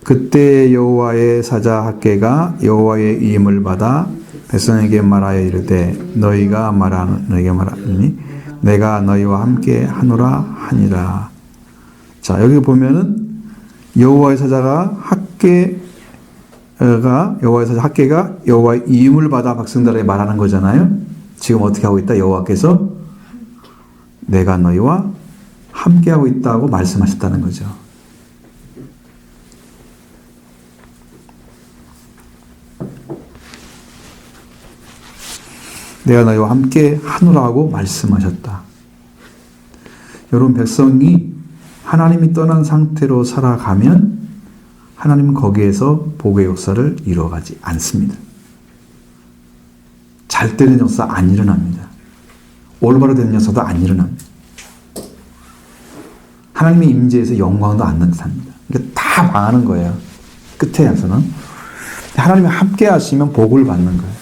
A: 그때 여호와의 사자 학개가 여호와의 이임을 받아 백성에게 말하여 이르되 너희가 말하니 내가 너희와 함께 하노라 하니라. 자, 여기 보면은 여호와의 사자 학개가 여호와의 이임을 받아 백성들에게 말하는 거잖아요. 지금 어떻게 하고 있다? 여호와께서 내가 너희와 함께 하고 있다고 말씀하셨다는 거죠. 내가 너희와 함께 하노라고 말씀하셨다. 여러분, 백성이 하나님이 떠난 상태로 살아가면 하나님은 거기에서 복의 역사를 이루어가지 않습니다. 잘 되는 역사 안 일어납니다. 올바로 되는 역사도 안 일어납니다. 하나님의 임재에서 영광도 안 나타납니다. 그러니까 다 망하는 거예요. 끝에 와서는. 하나님이 함께 하시면 복을 받는 거예요.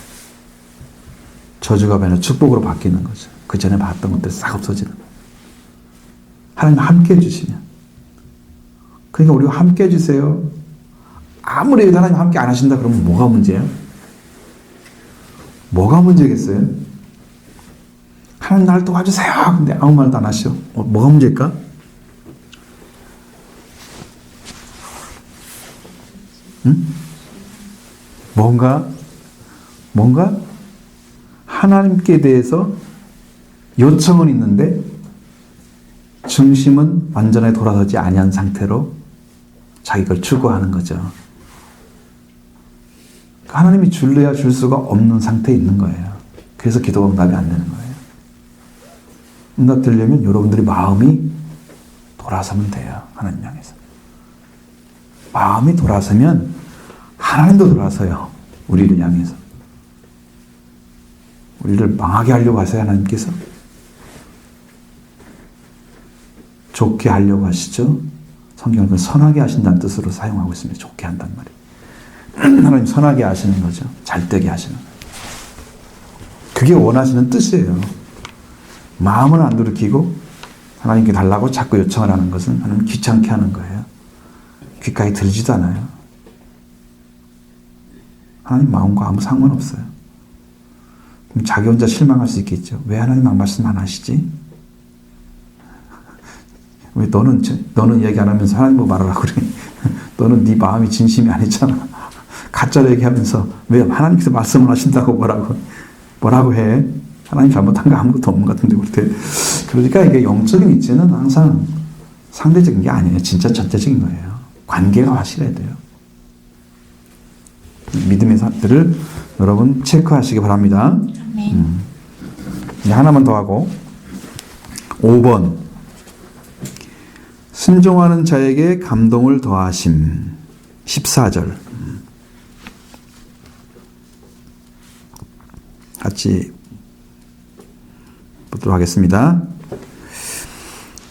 A: 저주가 아니라 축복으로 바뀌는 거죠. 그 전에 봤던 것들 싹 없어지는 거예요. 하나님 함께 해주시면. 그러니까 우리가 함께 해주세요. 아무리 하나님 함께 안 하신다 그러면 뭐가 문제예요? 뭐가 문제겠어요? 하나님 나를 도와주세요. 근데 아무 말도 안 하시오. 뭐가 문제일까? 응? 뭔가 하나님께 대해서 요청은 있는데 중심은 완전하게 돌아서지 아니한 상태로 자기 걸 추구하는 거죠. 하나님이 줄래야 줄 수가 없는 상태에 있는 거예요. 그래서 기도가 응답이 안 되는 거예요. 응답되려면 여러분들이 마음이 돌아서면 돼요. 하나님 향해서. 마음이 돌아서면 하나님도 돌아서요. 우리를 향해서. 우리를 망하게 하려고 하세요. 하나님께서. 좋게 하려고 하시죠. 성경은 선하게 하신다는 뜻으로 사용하고 있습니다. 좋게 한단 말이에요. 하나님 선하게 하시는 거죠. 잘되게 하시는 거예요. 그게 원하시는 뜻이에요. 마음은 안 돌이키고 하나님께 달라고 자꾸 요청을 하는 것은 하나님 귀찮게 하는 거예요. 귀가에 들지도 않아요. 하나님 마음과 아무 상관없어요. 그럼 자기 혼자 실망할 수 있겠죠. 왜 하나님 말씀 안 하시지? 왜 너는 얘기 안 하면서 하나님 뭐 말하라고 그래? 너는 네 마음이 진심이 아니잖아. 가짜로 얘기하면서 왜 하나님께서 말씀을 하신다고 뭐라고 해? 하나님 잘못한 거 아무것도 없는 것 같은데 그렇대. 그러니까 이게 영적인 이치는 항상 상대적인 게 아니에요. 진짜 전체적인 거예요. 관계가 확실해야 돼요. 믿음의 사람들을 여러분 체크하시기 바랍니다. 이제 하나만 더 하고 5번 순종하는 자에게 감동을 더하심 14절 같이 보도록 하겠습니다.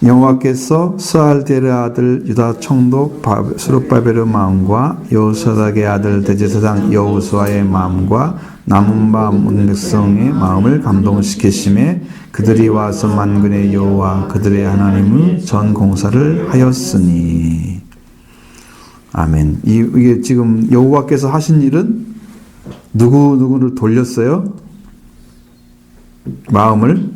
A: 여호와께서 스알델의 아들 유다 총독 스룹바벨의 마음과 여호사닥의 아들 대제사장 여호수아의 마음과 남은 바 온 백성의 마음을 감동시키심에 그들이 와서 만군의 여호와 그들의 하나님의 전 공사를 하였으니. 아멘. 이게 지금 여호와께서 하신 일은 누구를 돌렸어요? 마음을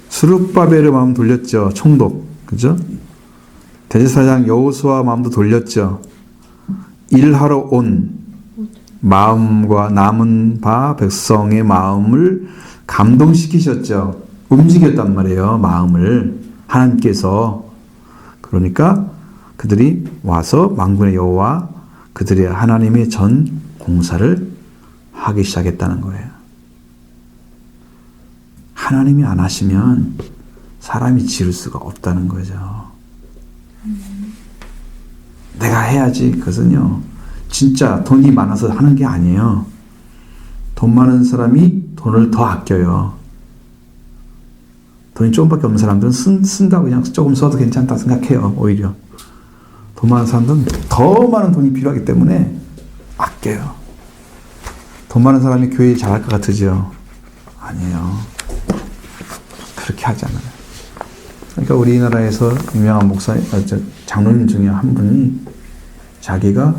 A: 스룹바벨의 마음 돌렸죠. 총독. 그죠? 대제사장 여호수아 마음도 돌렸죠. 일하러 온 마음과 남은 바 백성의 마음을 감동시키셨죠. 움직였단 말이에요. 마음을 하나님께서. 그러니까 그들이 와서 만군의 여호와 그들의 하나님의 전 공사를 하기 시작했다는 거예요. 하나님이 안 하시면 사람이 지을 수가 없다는 거죠. 내가 해야지. 그것은요, 진짜 돈이 많아서 하는 게 아니에요. 돈 많은 사람이 돈을 더 아껴요. 돈이 조금밖에 없는 사람들은 쓴다고 그냥 조금 써도 괜찮다 생각해요. 오히려. 돈 많은 사람들은 더 많은 돈이 필요하기 때문에 아껴요. 돈 많은 사람이 교회 잘할 것 같으죠? 아니에요. 그렇게 하잖아요. 그러니까 우리나라에서 유명한 장로님 중에 한 분이 자기가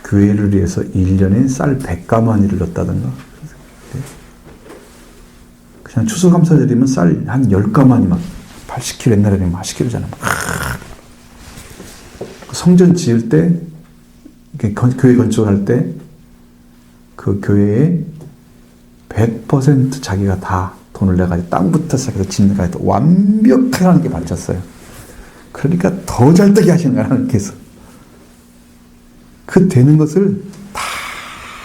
A: 교회를 위해서 1년에 쌀 100가마니를 넣었다던가. 그냥 추수감사절이면 쌀 한 10가마니 막 80kg, 옛날에는 80kg잖아. 성전 지을 때, 교회 건축할 때, 그 교회에 100% 자기가 다 돈을 내가지고 땅부터 시작해서 짓는 가지고 완벽하게 하나님께 바쳤어요. 그러니까 더 잘되게 하시는 거야, 하나님께서. 그 되는 것을 다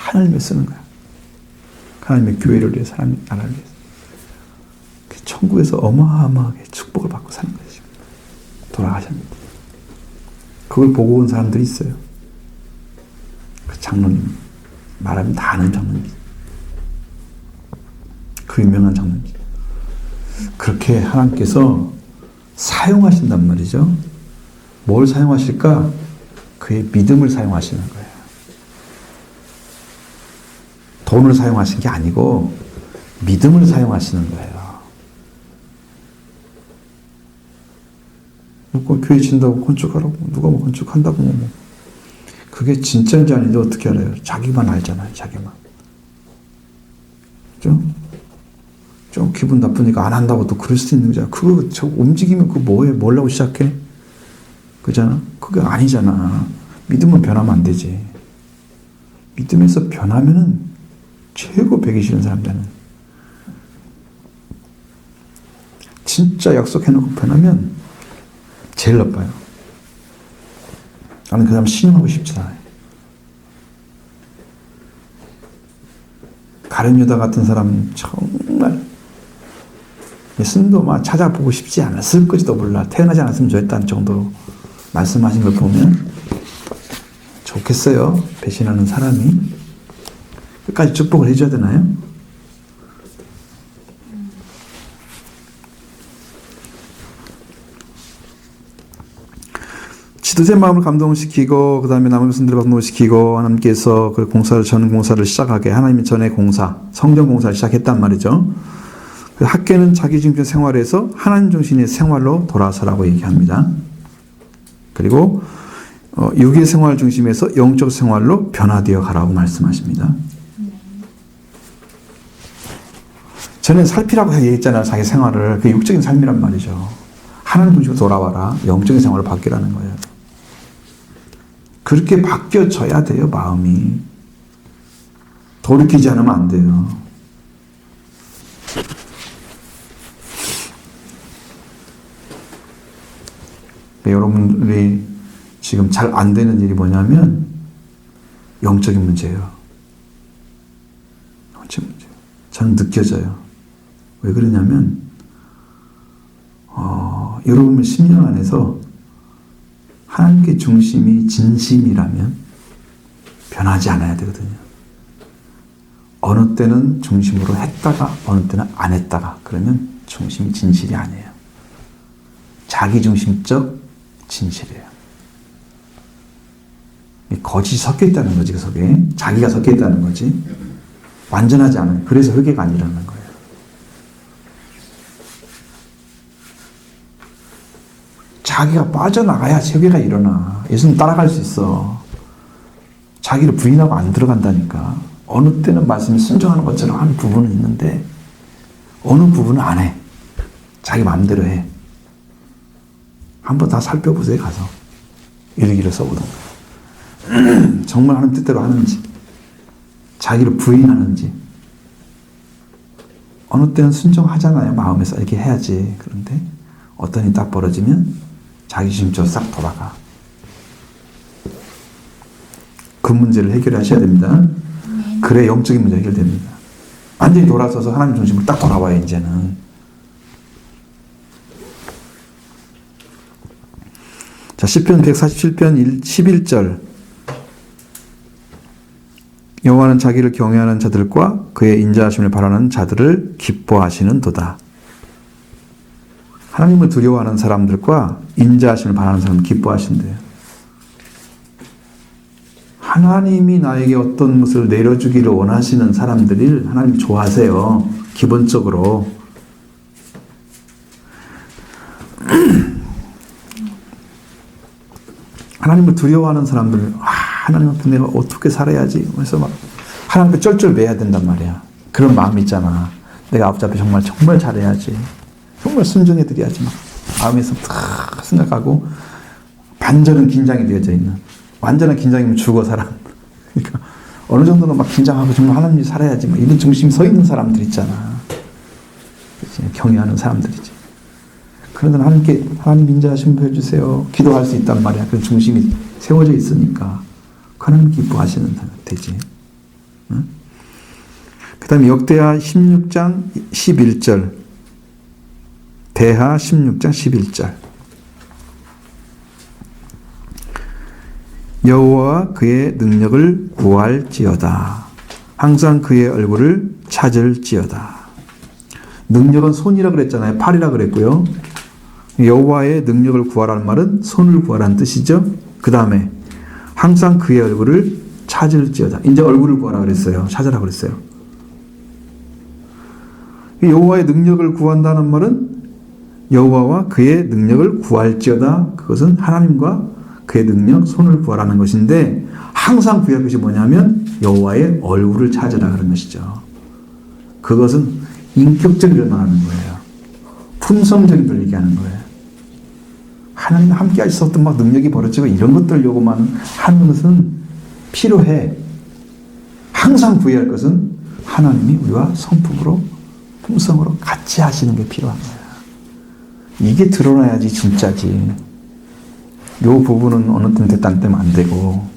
A: 하나님이 쓰는 거야. 하나님의 교회를 위해서, 하나님의 나라를 위해서. 천국에서 어마어마하게 축복을 받고 사는 거죠. 돌아가셨는데. 그걸 보고 온 사람들이 있어요. 그 장로님. 말하면 다 아는 장면입니다. 그 유명한 장면입니다. 그렇게 하나님께서 사용하신단 말이죠. 뭘 사용하실까? 그의 믿음을 사용하시는 거예요. 돈을 사용하신 게 아니고 믿음을 사용하시는 거예요. 누가 교회 진다고 건축하라고, 누가 뭐 건축한다고 뭐. 그게 진짜인지 아닌지 어떻게 알아요? 자기만 알잖아요, 자기만. 좀 기분 나쁘니까 안 한다고 또 그럴 수도 있는 거잖아. 그거 저 움직이면 그거 뭐해? 뭐라고 시작해? 그잖아? 그게 아니잖아. 믿음은 변하면 안 되지. 믿음에서 변하면은 최고 배기 싫은 사람들은 진짜 약속해놓고 변하면 제일 나빠요. 나는 그 사람 신용하고 싶지 않아요. 가룟 유다 같은 사람은 정말 예수님도 막 찾아보고 싶지 않았을지도 몰라. 태어나지 않았으면 좋겠다는 정도로 말씀하신 걸 보면 좋겠어요. 배신하는 사람이. 끝까지 축복을 해줘야 되나요? 지도자의 마음을 감동시키고 그 다음에 남은 백성들을 감동시키고 하나님께서 그 공사를 전 공사를 시작하게 하나님이 전에 공사 성전 공사를 시작했단 말이죠. 학계는 자기 중심 생활에서 하나님 중심의 생활로 돌아서라고 얘기합니다. 그리고 육의 생활 중심에서 영적 생활로 변화되어 가라고 말씀하십니다. 전에 살피라고 얘기했잖아요. 자기 생활을. 그게 육적인 삶이란 말이죠. 하나님 중심으로 돌아와라. 영적인 생활을 바뀌라는 거예요. 그렇게 바뀌어져야 돼요. 마음이. 돌이키지 않으면 안 돼요. 여러분들이 지금 잘 안 되는 일이 뭐냐면 영적인 문제예요. 영적인 문제. 저는 느껴져요. 왜 그러냐면 여러분의 심령 안에서 하나님께 중심이 진심이라면 변하지 않아야 되거든요. 어느 때는 중심으로 했다가 어느 때는 안 했다가 그러면 중심이 진실이 아니에요. 자기중심적 진실이에요. 거짓이 섞여 있다는 거지, 그 속에. 자기가 섞여 있다는 거지. 완전하지 않아요. 그래서 회개가 안 일어나는 거예요. 자기가 빠져나가야지 회개가 일어나. 예수님 따라갈 수 있어. 자기를 부인하고 안 들어간다니까. 어느 때는 말씀에 순종하는 것처럼 하는 부분은 있는데 어느 부분은 안 해. 자기 마음대로 해. 한번 다 살펴보세요. 가서 일기를 써보던가. 정말 하는 뜻대로 하는지 자기를 부인하는지. 어느 때는 순종하잖아요. 마음에서 이렇게 해야지. 그런데 어떤 일이 딱 벌어지면 자기중심적으로 싹 돌아가. 그 문제를 해결하셔야 됩니다. 그래 영적인 문제 해결됩니다. 완전히 돌아서서 하나님 중심으로 딱 돌아와요. 이제는. 자, 시편 147편 11절. 여호와는 자기를 경외하는 자들과 그의 인자하심을 바라는 자들을 기뻐하시는도다. 하나님을 두려워하는 사람들과 인자하심을 바라는 사람을 기뻐하신대요. 하나님이 나에게 어떤 것을 내려주기를 원하시는 사람들을 하나님이 좋아하세요. 기본적으로. 하나님을 두려워하는 사람들, 하나님 앞에 내가 어떻게 살아야지? 그래서 막 하나님 앞에 쩔쩔매야 된단 말이야. 그런 마음이 있잖아. 내가 아버지 앞에 정말 잘해야지. 정말 순종해드려야지. 막 마음에서 다 생각하고 반절은 긴장이 되어져 있는. 완전한 긴장이면 죽어 사람. 그러니까 어느 정도는 막 긴장하고 정말 하나님 살아야지. 막 이런 중심이 서 있는 사람들 있잖아. 그치? 경외하는 사람들이지. 그러나 하나님 인자하심 보여주세요. 기도할 수 있단 말이야. 그런 중심이 세워져 있으니까 하나님 기뻐하시는 되지. 응? 그 다음에 역대하 16장 11절. 대하 16장 11절. 여호와와 그의 능력을 구할지어다. 항상 그의 얼굴을 찾을지어다. 능력은 손이라 그랬잖아요. 팔이라 그랬고요. 여호와의 능력을 구하라는 말은 손을 구하라는 뜻이죠. 그 다음에 항상 그의 얼굴을 찾을지어다. 이제 얼굴을 구하라 그랬어요. 찾으라 그랬어요. 여호와의 능력을 구한다는 말은 여호와와 그의 능력을 구할지어다. 그것은 하나님과 그의 능력, 손을 구하라는 것인데 항상 구할 것이 뭐냐면 여호와의 얼굴을 찾으라 그런 것이죠. 그것은 인격적인 걸 말하는 거예요. 품성적인 걸 얘기하는 거예요. 하나님과 함께 하셨던 막 능력이 벌어지고 이런 것들 요구만 하는 것은 필요해. 항상 구해야 할 것은 하나님이 우리와 성품으로, 품성으로 같이 하시는 게 필요한 거예요. 이게 드러나야지 진짜지. 요 부분은 어느 땐 딴 때면 안 되고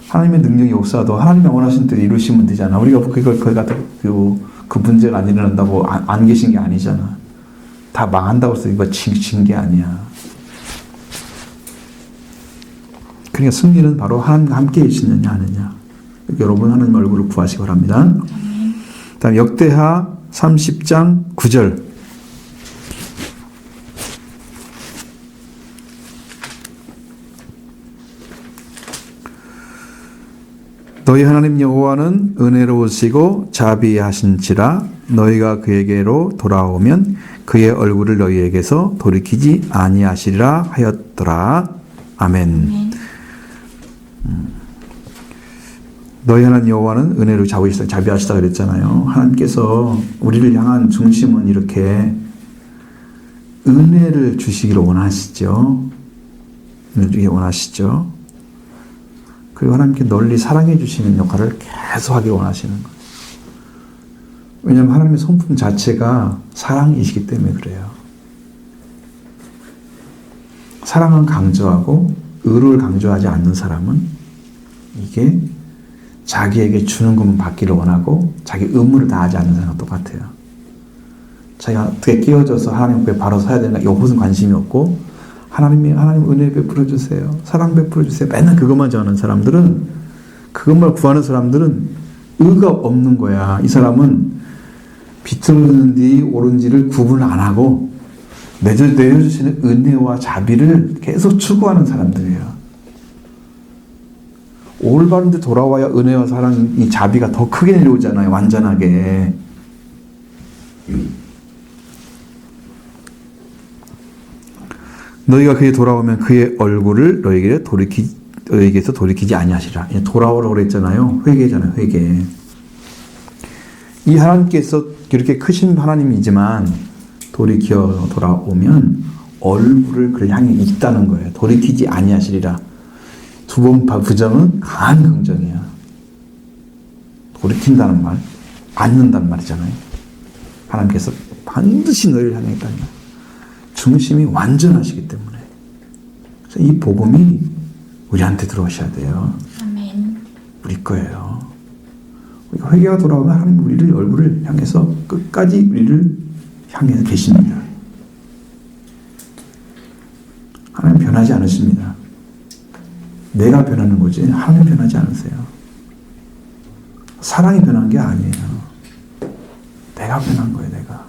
A: 하나님의 능력이 없어도 하나님이 원하신 대로 이루시면 되잖아. 우리가 그걸 갖다 그 문제가 안 일어난다고 안 계신 게 아니잖아. 다 망한다고 해서 이거 진 게 아니야. 그러니까 승리는 바로 하나님과 함께 계시느냐 하느냐. 여러분 하나님 얼굴을 구하시기 바랍니다. 다음 역대하 30장 9절. 너희 하나님 여호와는 은혜로우시고 자비하신지라 너희가 그에게로 돌아오면 그의 얼굴을 너희에게서 돌이키지 아니하시리라 하였더라. 아멘. 너희 하나님 여호와는 은혜로 자비하시다 그랬잖아요. 하나님께서 우리를 향한 중심은 이렇게 은혜를 주시기를 원하시죠. 은혜 주기 원하시죠. 그리고 하나님께 널리 사랑해 주시는 역할을 계속 하기 원하시는 거예요. 왜냐하면 하나님의 성품 자체가 사랑이시기 때문에 그래요. 사랑은 강조하고 의를 강조하지 않는 사람은 이게 자기에게 주는 것만 받기를 원하고 자기 의무를 다하지 않는 사람과 똑같아요. 자기가 어떻게 끼워져서 하나님 앞에 바로 서야 되는가 이것은 관심이 없고 하나님 은혜 베풀어 주세요. 사랑 베풀어 주세요. 맨날 그것만 정하는 사람들은 그것만 구하는 사람들은 의가 없는 거야. 이 사람은 비틀어지는지 옳은지를 구분을 안 하고 내려주시는 은혜와 자비를 계속 추구하는 사람들이에요. 올바른 데 돌아와야 은혜와 사랑, 이 자비가 더 크게 내려오잖아요. 완전하게. 너희가 그에 돌아오면 그의 얼굴을 너희에게서 돌이키지 아니하시라. 돌아오라고 그랬잖아요. 회개잖아요. 회개. 이 하나님께서 그렇게 크신 하나님이지만 돌이켜 돌아오면 얼굴을 그를 향해 있다는 거예요. 돌이키지 아니하시리라. 두 번 부정은 강한 긍정이야. 돌이킨다는 말, 않는다는 말이잖아요. 하나님께서 반드시 너희를 향해 있다는 말. 중심이 완전하시기 때문에. 그래서 이 복음이 우리한테 들어오셔야 돼요.
C: 아멘.
A: 우리 거예요. 우리가 회개가 돌아오면 하나님 우리를 얼굴을 향해서 끝까지 우리를 향해서 계십니다. 하나님 변하지 않으십니다. 내가 변하는 거지 하나님 변하지 않으세요. 사랑이 변한 게 아니에요. 내가 변한 거예요. 내가.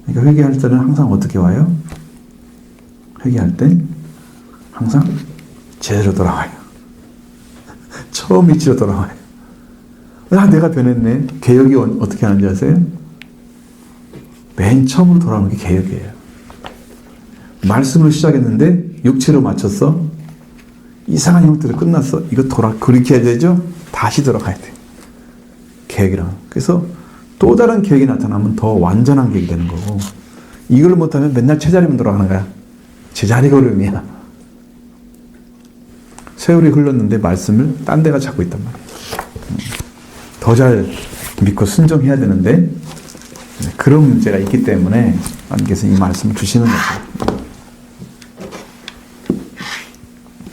A: 그러니까 회개할 때는 항상 어떻게 와요? 회개할 때 항상 제대로 돌아와요. 처음 이치로 돌아와요. 내가 변했네. 개혁이 어떻게 하는지 아세요? 맨 처음으로 돌아오는 게 개혁이에요. 말씀을 시작했는데 육체로 맞췄어. 이상한 형태로 끝났어. 이거 그렇게 해야 되죠? 다시 돌아가야 돼. 개혁이랑. 그래서 또 다른 계획이 나타나면 더 완전한 계획이 되는 거고 이걸 못하면 맨날 제자리만 돌아가는 거야. 제자리 걸음이야. 세월이 흘렀는데 말씀을 딴 데가 잡고 있단 말이야. 더 잘 믿고 순종해야 되는데 그런 문제가 있기 때문에 하나님께서 이 말씀을 주시는 거죠.